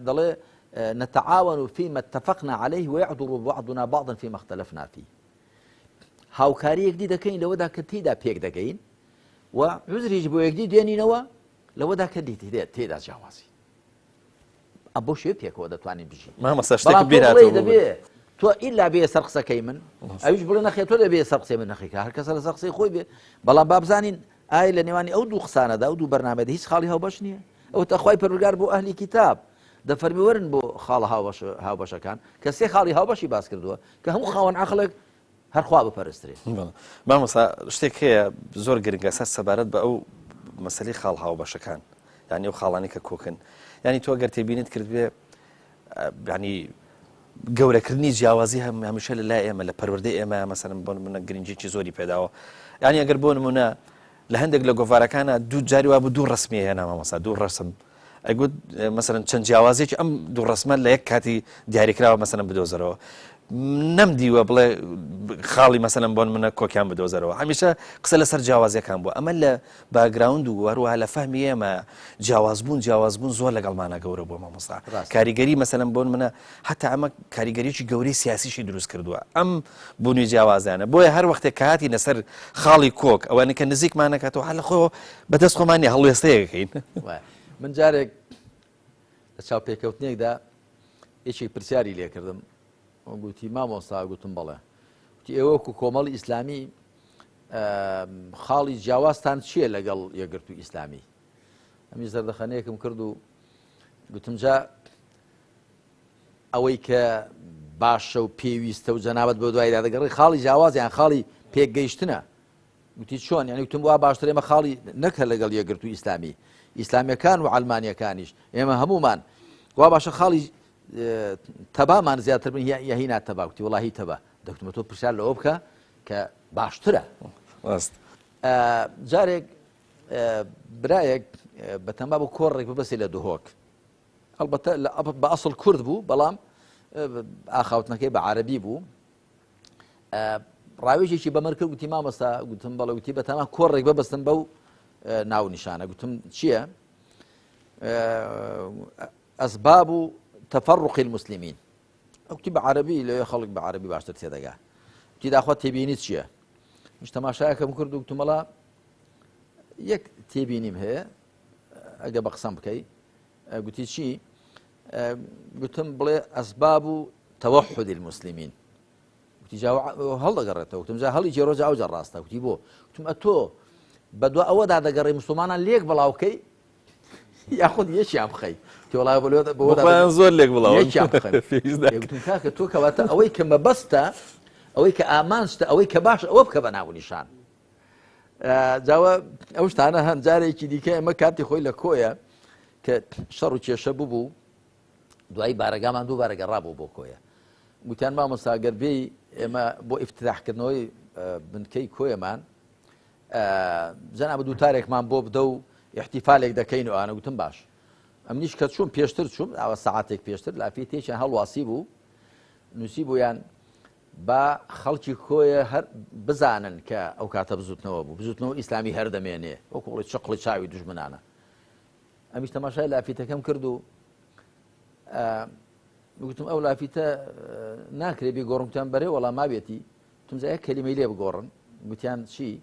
دەڵێ نتعاون فيما اتفقنا عليه ويعذر بعضنا بعضا فيما اختلفنا فيه هاوکاری یەکدی دەکەین لەوەدا کە تێدا پێک دەگەین و عذریش بۆ یەکدی دێنینەوە لەوەدا کە تێدا جیاوازی ئەبۆ شێ پێکەوە دەتوانین بژین دەبێ تۆ ئیلا بێ سەر قسەکەی من ئەویش بڵێ نەخێ تۆ دەبێ سەر قسەی من نەخیکە هەر کەسە لە سەر قسەی خۆی بێ بەڵام با بزانین ئایا لە نێوانی ئەو دوو قسانەدا ئەو دوو بەرنامەدا هیچ خاڵی هاوبەش نییە ئەو تەخوای پەروەردگار بۆ ئەهلی کتاب دەفەرمی وەرن بۆ خاڵە هاوبەشەکان کە سێ خاڵی هاوبەشی باس کردووە کە هەموو خاوەن عەقڵێک هەرخوا بپەرسترێت. مامۆستا شتێک هەیە زۆر گرنگە سەبارەت بە ئەو مەسەلەی خاڵ هاوبەشەکان یعنی ئەو خاڵانی کە کۆکن ینی تۆ گەر تێبینیت کرد بێ ینی گەورەکردنی جیاوازی هەمیشە لە لای ئێمە لە پەروەردەی ئێمە مەسەلەن بۆ منە گرنگیی زۆری پێداوە ینی ئەگەر بۆ نمونە لە هەندێک لە گۆڤارەکانە دوو جاری وا بوو دوو ڕسمی هەیە مامۆستا دوو ڕسم ئەگوت مەسەلەن چەند جیاوازێکی ئەم دوو ڕسمە لە یەک کاتی دیاریکراوە مەسەلەن بدۆزەرەوە نەمدیوە بڵێ خاڵی مەسەلەن بۆن منە کۆکیان بدۆزەرەوە هەمیشە قسە لەسەر جیاوازیەکان بووە ئەمە لە باگراوند و هەروەها لە فەهمی ئێمە جیاوازبوون زۆر لەگەڵمانە گەورە بووە مامۆستا کاریگەری مەسەلەن بۆن منە حتا ئەمە کاریگەریی گەورەی سیاسیشی دروست کردووە ئەم بوونی جیاوازیانە بۆیە هەر وەختێک کە هاتی لەسەر خاڵی کۆک ئەوانە کە نزیکمانەکەتەوە هەر لە خۆ بەدەست خۆمانی هەڵوێستەیەکەین من جارێک لە چاوپێکەوتنێکدا هیچی پرسیاری لێکردم گوتی مامۆستا گوتم بەڵێ وتی ئێوە وەکو کۆمەڵی ئیسلامی خاڵی جیاوازتان چییە لەگەڵ یەکگرتووی ئیسلامی ئەمی زەردەخەنەیەکم کرد و گوتم جا ئەوەی کە باشە و پێویستە و جەنابەت بۆ دوایدا دەگەڕی خاڵی جیاوازیان خاڵی پێکگەیشتنە گوتی چۆن یعنی وتم وا باشتر ئێمە خاڵی نەکە لەگەڵ یەکگرتووی ئیسلامی ئیسلامیەکان و عەلمانیەکانیش ئێمە هەمومان وا باشە خاڵی تەبامان زیاتر بن یاهی ناتەبا وتی وڵاهی تەبا دەکتمە تۆ پرسیار لەوە بکە کە باشترە جارێک برایەک بەتەما بۆ کۆڕێک ببەسێ لە دهۆک ئەڵبەتە بە ئەسڵ کورد بوو بەڵام ئاخاوتنەکەی بە عەرەبی بوو ڕاوێژێکی بەمەر کرد گوتی مامۆستا گوتم بەڵێ وتی بەتەما کۆڕێک ببەستم بەو ناو نیشانە گوتم چییە ئەسباب و تفرق المسلمين وكتب عربي لا يخلق بعربي باشتر تيدغا كي داخو تبينيت شيء مش تماشاكم كردو قلت ملا يك تبينيم هي اجا بقسم بكي قلت شيء قلت بلا اسباب توحد المسلمين قلت جاو هل قررت قلت جا هل يجي رجع او جراسته قلت بو قلت اتو بدو اود هذا قري مسلمان ليك بلاوكي ياخذ يشي ام خي والله بۆ زۆر لێک بڵاو کاکە تۆ کەواتە ئەوەی کە مەبەستە ئەوەی کە ئامانستە ئەوەی کە باش ئەوە بکە بە ناو نیشان جاوە ئەو شتانە هەند جارێکی دیکە ئەمە کاتی خۆی لە کۆیە کە شەڕ و کێشە ببوو دوای بارەگامان دوو بارەگە ڕابوو بۆ کۆیە گوتیان مامۆستا گەربەی ئێمە بۆ ئیفتتاحکردنەوەی بنکەی کۆیەمان جەنابە دووتارێکمان بۆ بدە و احتیفالێک دەکەین و ئانە گوتم باش ئەمنیش کە چوون پێشتر چوون ئەوە سەعاتێک پێشتر لافی تێکیان هەڵواسی بوو نووسی بوویان با خەڵکی کۆیە هەر بزانن کە ئەو کاتە بزوتنەوە بوو بزوتنەوە ئیسلامی هەر دەمێنێ وەکو بڵێ چقڵی چاوی دوژمنانە ئەمیش تەماشای لافیتەکەم کرد و وتم ئەو لافیتە ناکرێ بێگۆڕمتان بەرێ وەڵام مابێتی تمزای کەلیمەی لێ بگۆڕن گوتیان چی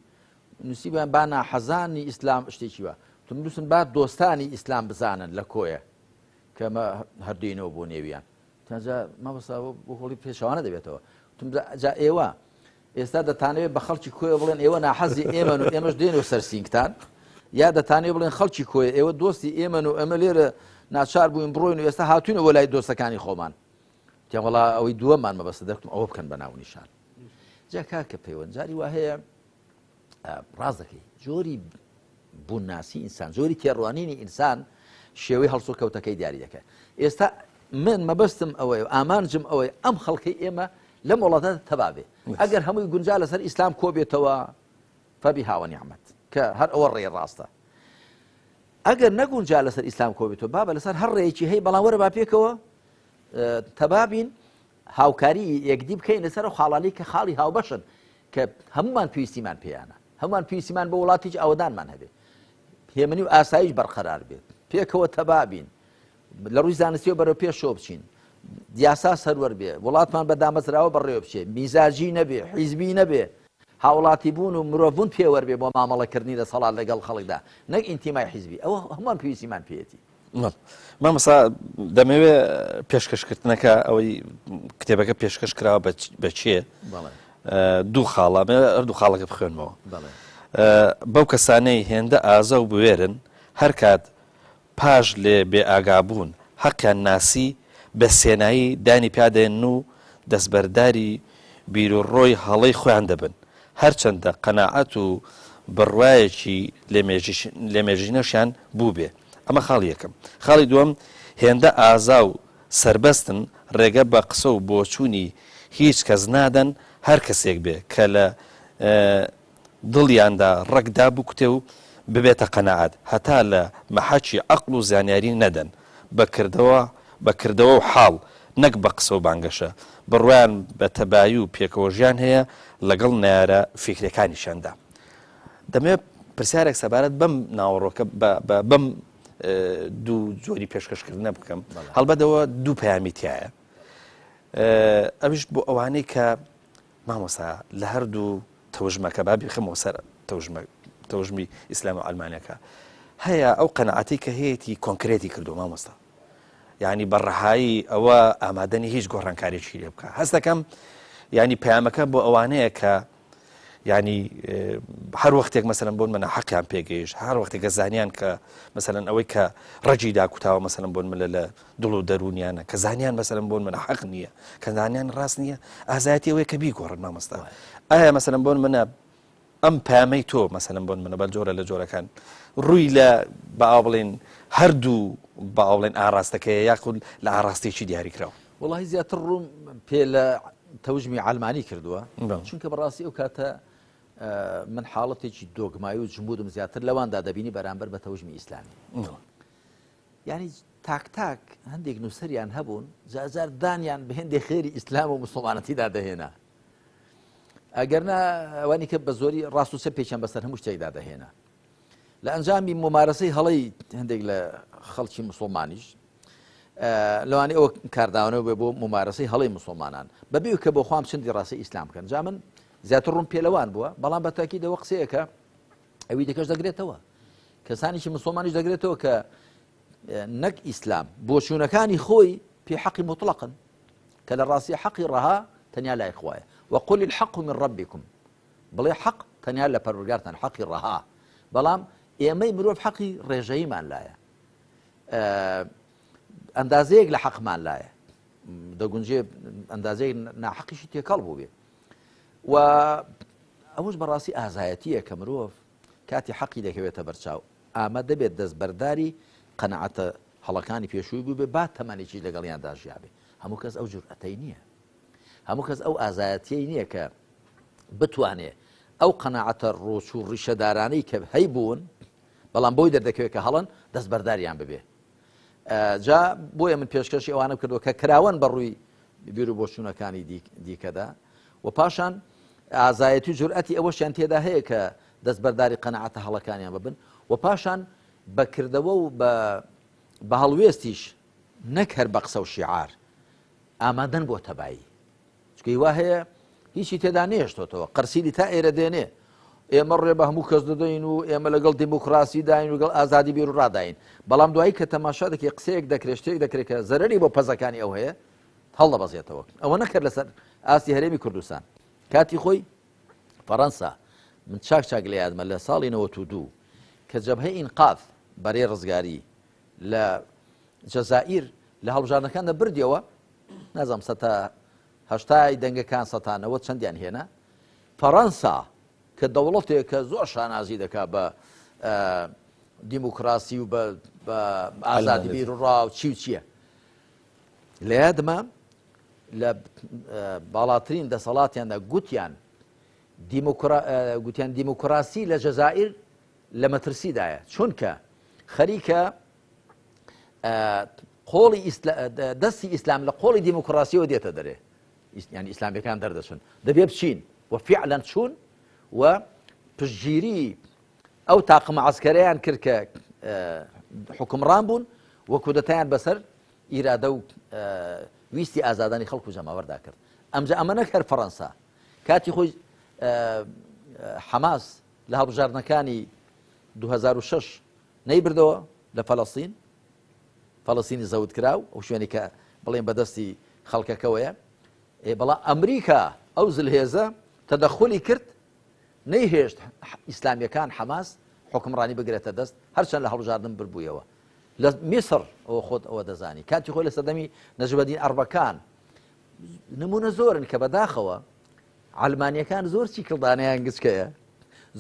نووسیبیان با ناحەزانی ئیسلام شتێکی وە تم نووسن با دۆستانی ئیسلام بزانن لە کۆیە کەمە هەردوینەوە بۆ نێویان تانجا مەبەستا بۆ خۆڵی پێشەوانە دەبێتەوە جا ئێوە ئێستا دەتانەوێت بە خەڵکی کۆی بڵێن ئێوە ناحەزی ئێمەن و ئێمەش دێنەوە سەرسینگتان یا دەتانێت بڵێن خەڵکی کۆی ئێوە دۆستی ئێمەن و ئەمە لێرە ناچار بووین بڕۆین و ئێستا هاتوونەوە لای دۆستەکانی خۆمان تیان وڵا ئەوەی دووەمان مەبەستە دەکەم ئەوە بکەن بە ناو نیشان جا کاکە پەیوەند جاری وا هەیە ڕاز دەکەی جۆری بوونناسی ئینسان جۆری تێڕوانینی ئینسان شێوەی هەڵسو کەوتەکەی دیاری دەکات ئێستا من مەبەستم ئەوەیە ئامانجم ئەوەی ئەم خەڵکی ئێمە لەم وڵاتە تەبابێ ئەگەر هەمووی گونجا لەسەر ئیسلام کۆبێتەوە فەبیها وەنیعمەت کە هەر ئەوە ڕێی ڕاستە ئەگەر نەگونجا لەسەر ئیسلام کۆبێتەوە بابە لەسەر هەر ڕێیەکی هەیە بەڵام وەرە با پێکەوە تەبابین هاوکاری یەکدی بکەین لەسەر خاڵانی کە خاڵی هاوبەشن کە هەمومان پێویستیمان پێیانە هەمومان پێویستیمان بە وڵاتیش ئەوەدانمان هەبێت پێمەنی و ئاسایش بەرقەرار بێت پێکەوە تەبابین لە ڕووی زانستیەوە بەرەو پێشۆ بچین دیاسا سەروەر بێ وڵاتمان بەدامەزراوە بەڕێوە بچێ میزاجی نەبێ حیزبی نەبێ هاوڵاتی بوون و مرۆڤبوون پێوەربێ بۆ مامەڵەکردنی دەسەڵات لەگەڵ خەڵکدا نەک ئینتیمای حیزبی ئەوە هەمومان پێویستیمان پێێتی مامەسا دەمەوێت پێشکەشکردنەکە ئەوەی کتێبەکە پێشکەش کراوە بە چێ دوو خاڵە دوو خاڵەکە بخوێنمەوە بەو کەسانەی هێندە ئازە و بوێرن هەر کات پاش لێ بێ ئاگابوون حەقیان ناسی بە سێنایی دانی پیادێن و دەستبەرداری بیرۆڕۆی هەڵەی خۆیان دەبن هەرچەندە قەناعەت و بڕوایەکی لێمێژینەشیان بوو بێ ئەمە خاڵی یەکەم خاڵی دووەم هێندە ئازا و سربەستن ڕێگە بە قسە و بۆچوونی هیچ کەس نادەن هەر کەسێک بێ کە لە دڵیاندا ڕەگدا بکوتێ و ببێتە قەناعەت هەتا لە مەحەچی عەقڵ و زانیاری نەدەن بەکردەوە و حاڵ نەک بە قسە و بانگەشە بڕوایان بە تەبایی و پێکەوەژیان هەیە لەگەڵ نارە فیکرەکانیشاندا دەمەوێت پرسیارێک سەبارەت بەم ناوەڕۆکە بەم دوو جۆری پێشکەشکردنە بکەم هەڵبەتەوە دوو پەیامی تایە ئەویش بۆ ئەوانەی کە مامۆستا لە هەردوو تەوژمەکە بابی خەمەوە سەر تەوژمی ئیسلام و ئەڵمانیەکە هەیە ئەو قەنەعەتی کە هەیەی کۆنکرێتی کردو مامۆستا یعنی بەڕەحایی ئەوە ئامادەنی هیچ گۆڕانکاریی لێ بکە هەست دەکەم ینی پەیامەکە بۆ ئەوانەیە کە ینی هەر وەختێک مەسەلەن بۆن منە حەقیان پێگەیشت هەر وەختێکە زانیان کە مەسەلەن ئەوەی کە ڕەجی داکوتاوە مەسەلەن بۆن ملە لە دڵ و دەرونیانە کە زانیان مەسەلەن بۆن منە حەق نییە کە زانیان ڕاست نییە ئازایەتی ئەوەیە کە بیگۆڕن مامۆستا ئایا مەسەلەن بۆن منە ئەم پامەی تۆ مەسەلەن بۆن منە بە جۆرە لە جۆرەکان ڕووی لە بە بڵێن هەردوو بە بڵێن ئاراستەکەی یاخود لە ئاراستێکی دیاریکراوە وڵی زیاتر ڕووم پێ لە تەوژمی ئەڵمانی کردووە چونکە بەڕاستی ئەو کاتە من حاڵەتێکی دۆگمایی و جمودم زیاتر لەواندا دەبینی بەرامبەر بە تەوژمی ئیسلامی ینی تاک هەندێک نووسەریان هەبوون جار دانیان بە هێندێک خێری ئیسلام و موسڵمانەتیدا دەهێنا ئەگەرنا ئەوانی کە بە زۆری ڕاست و سەر پێچیان بەسەر هەموو شتێکدا دەهێنا لە ئەنجامی ممارەسەی هەڵەی هەندێک لە خەڵکی موسڵمانیش لەوانەیە ئەوە کارداوانەوە بێ بۆ ممارەسەی هەڵەی موسڵمانان بەبێ کە بۆ خۆم چندی ڕاستی ئیسلام بکەن جا من زیاتر ڕوون پێلەوان بووە بەڵام بە تاکیدەوە قسەیەکە ئەوی دەکەش دەگرێتەوە کەسانیشی مسلمانیش دەگرێتەوە کە نەک ئیسلام بۆچوونەکانی خۆی پێ حەقی مطلقن کە لە ڕاستی حەقی ڕەها تەنیا لای خوایە وقل الحق من ربكم بڵێ حەق تەنیا لە پەروەردگارتان حەقی ڕەها بەڵام ئێمەی مرۆڤ حەقی ڕێژەییمان لایە ئەندازەیەک لە حەقمان لایە دەگونجێ ئەندازەیەک ناحەقیشی تێکەڵ بوو بێ و ئەوش بەڕاستی ئازایەتیە کە مرۆڤ کاتی حەقی دەکەوێتە بەرچاو ئامە دەبێت دەستبەرداری قەنەعەتە هەڵەکانی پێشووی بوو بێ با تەمەنێکی لەگەڵیاندا ژیابێ هەموو کەس ئەو جورئەتەی نییە هەموو کەس ئەو ئازایەتیەی نییە کە بتوانێ ئەو قەنەعەتە ڕۆچ و ڕیشەدارانەی کە هەی بوون بەڵام بۆی دەردەکەوێت کە هەڵن دەستبەرداریان ببێ جا بۆیە من پێشکەشی ئەوانە کردووە کە کراون بەڕووی بیر و بۆچوونەکانی دیکەدا و پاشان ئازایەتی و جورئەتی ئەوەشیان تێدا هەیە کە دەستبەرداری قەنەعەتە هەڵەکانیان ببن و پاشان بەکردەوە و بە هەڵوێستیش نەک هەر بە قسە و شیعار ئامادەن بۆ تەبایی چکەی وا هەیە هیچی تێدا نێشتۆتەوە قەرسیلی تا ئێرە دێنێ ئێمە ڕێ بە هەموو کەس دەدەین و ئێمە لەگەڵ دیموکراسی داین و لەگەڵ ئازادی بیر و ڕاداین بەڵام دوایی کە تەماشا دەکەی قسەیەک دەکرێت شتێک دەکرێت کە زەرەری بۆ پەزەکانی ئەو هەیە هەڵدەبەزێتەوە ئەوە نەکرد لەسەر ئاستی هەرێمی کوردستان کاتی خۆی فەڕەنسا من چاک لە یادمە لە ساڵی 92 کە جەبهەی ئینقاذ بەرەی ڕزگاری لە جەزائیر لە هەڵبژاردنەکاندا بردیەوە نازانم هەشتای دەنگەکان سەتانەوە چەندیان هێنا فەڕەنسا کە دەوڵەتێک کە زۆر شانازی دەکات بە دیموکراسی و بە ئازادی بیر و ڕاو چی و چییە لە یادمە لە باڵاترین دەسەڵاتیاندا گوتیان دیموکراسی لە جەزائیر لە مەترسیدایە چونکە خەریکە قۆڵی دەستی ئیسلام لە قۆڵی دیموکراسیەوە دێتە دەرێ ینی ئیسلامیەکان دەردەچون دەبێ بچین و فعلەن چوون و پشتگیری ئەو تاقم عەسکەرەیان کرد کە حکمڕان بوون و کودەتایان بەسەر ئیرادە و ویستی ئازادانی خەڵک و جەماوەردا کرد ئەمجا ئەمە نەکرد فەڕەنسا کاتی خۆی حەماس لە هەڵبژاردنەکانی 2006 نەیبردەوە لە فەڵەستینی زەوت کراو ئەو شوێنی کە بڵێن بەدەستی خەڵکەکەوەیە بەڵام ئەمریکا ئەو زلهێزە تەدەخولی کرد نەیهێشت ئیسلامیەکان حەماس حکمڕانی بگرێتە دەست هەرچەند لە هەڵبژاردن ببوویەوە لە میسر ئەوە خۆت ئەوە دەزانی کاتی خۆی لە سەردەمی نەجمەدین ئەڕبەکان نمونە زۆرن کە بەداخەوە ئەڵمانیەکان زۆر چیکڵدانیان گچکەیە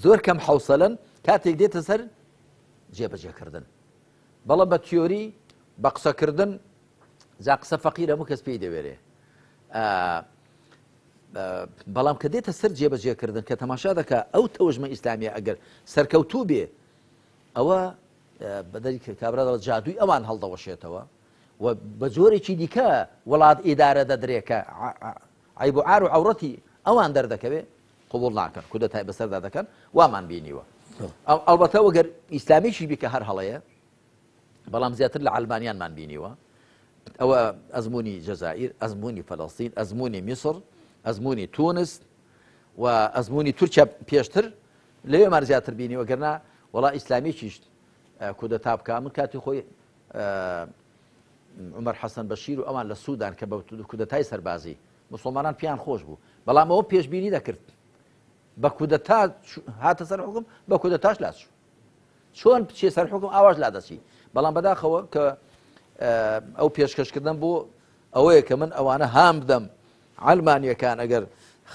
زۆر کەم حوسەلەن کاتێک دێتە سەر جێبەجێکردن بەڵام بە تیۆری بە قسەکردن جا قسە فەقیرە هەموو کەس پێی دەوێرێ بەڵام کە دێتە سەر جێبەجێکردن کە تەماشا دەکا ئەو تەوژمە ئیسلامیە ئەگەر سەرکەوتوو بێ ئەوە بەدەری کابرا جادووی ئەوان هەڵدەوەشێتەوە و بە جۆرێکی دیکە وڵات ئیدارە دەدرێکە عیب و عار و عەورەتی ئەوان دەردەکەوێ قبوڵ ناکەن کودەتای بەسەردا دەکەن وامان بینیوە ئەڵبەتە وەگەر ئیسلامیشی بیکە هەر هەڵەیە بەڵام زیاتر لە عەلمانیانمان بینیوە ئەوە ئەزمموی جەزائیر ئەزمموی فەڵەستین ئەزمموی میسر ئەزمموی تونس و ئەزمموی تورکیا پێشتر لەوێمان زیاتر بینیوە گەرنا وڵا ئیسلامیکیش کودەتا بکە من کاتی خۆی عومەر حەسەن بەشیر و ئەوان لە سوودان کە بە کودەتای سەربازی مسلمانان پیان خۆش بوو بەڵام ئەوە پێشبینی دەکرد بە کودەتا هاتە سەر حکم بە کودەتاش لاچوو چۆن بچێ سەر حکم ئاواش لا دەچی بەڵام بەداخەوە کە ئەو پێشکەشکردن بۆ ئەوەیە کە من ئەوانە هام بدەم ئەڵمانیەکان ئەگەر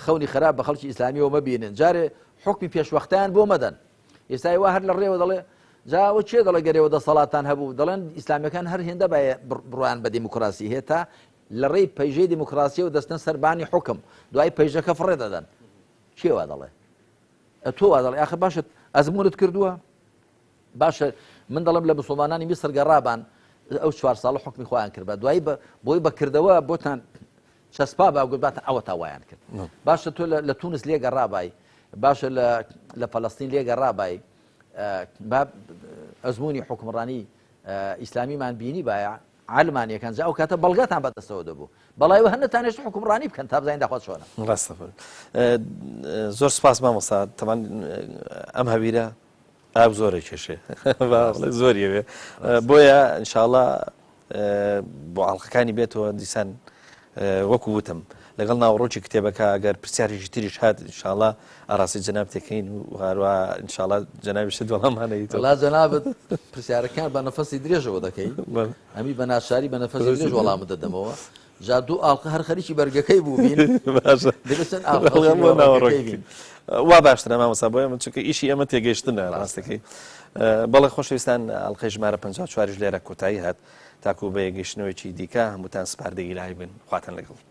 خەونی خراپ بە خەڵکی ئیسلامیەوە مەبینن جارێ حکمی پێشوەختیان بۆ مەدەن ئێستای وا هەر لە ڕێوە دەڵێ جاوە چێ دەڵێ گەرێوە دەسەڵاتان هەبوو دەڵێن ئیسلامیەکان هەر هێندە بڕوان بە دیموکراسی هێتا لە ڕێی پەیژەی دیموکراسی و دەستن سەربانی حکم دوای پەیژەکە فڕێ دەدەن چێوا دەڵێ تۆ وا دەڵێ ئاخر باشە ئەزمونت کردووە باشە من دەڵێم لە مسلمانانی میسر گەڕابان ئەو 4 ساڵ حکمی خۆیان کرد بە دوایی بۆی بەکردەوە بۆتان چەسپا باگوباتن ئەوە تاوایان کرد باشە تۆ لە تونس لێ گەڕابای باشە لە فەڵەستین لێ گەڕابای ئەزمموی حکمڕانی ئیسلامیمان بینی باە عەلمانیەکان جا ئەو کاتە بەڵگەتان بەدەستەوە دەبوو بەڵای هەر نەتانێت حکمڕانی بکەن تا بزانین داخوات چۆنە ڕاستە زۆر سپاس مامۆستا تەمان ئەم هەویرە ئاو زۆرە کێشێ زۆریەوێ بۆیە ئینشاءڵڵا بۆ ئاڵلقەکانی بێتەوە دیسان وەکو وتم لەگەڵ ناوڕۆکی کتێبەکە ئەگەر پرسیارێکی تریش هات ئینشاءڵڵا ئاڕاستی جەناب تێکەین و هەروە ئینشاءڵڵا جەنابیشت وەڵامانەیت وڵا جەنابەت پرسیارەکان بە نەفەسی درێژەوە دەکەین ئەمی بە ناشاری بە نەفەسی درێژ وەڵامت دەدەمەوە جا دوو ئاڵقە هەر خەریکی بەرگەکەی بوو بین دەبێتن ئاڵقەکەی وا باشترە مامۆستا بۆیە من چونکە ئیشی ئەمە تێگەیشتنە ڕاستەکەی بەڵێ خۆشەویستان ئەڵقەی ژمارە 54 لێرە کۆتایی هات تاکو بە یەگەیشتنەوەیکی دیکە هەمووتان سپاردەی لای بن خواتان لەگەڵ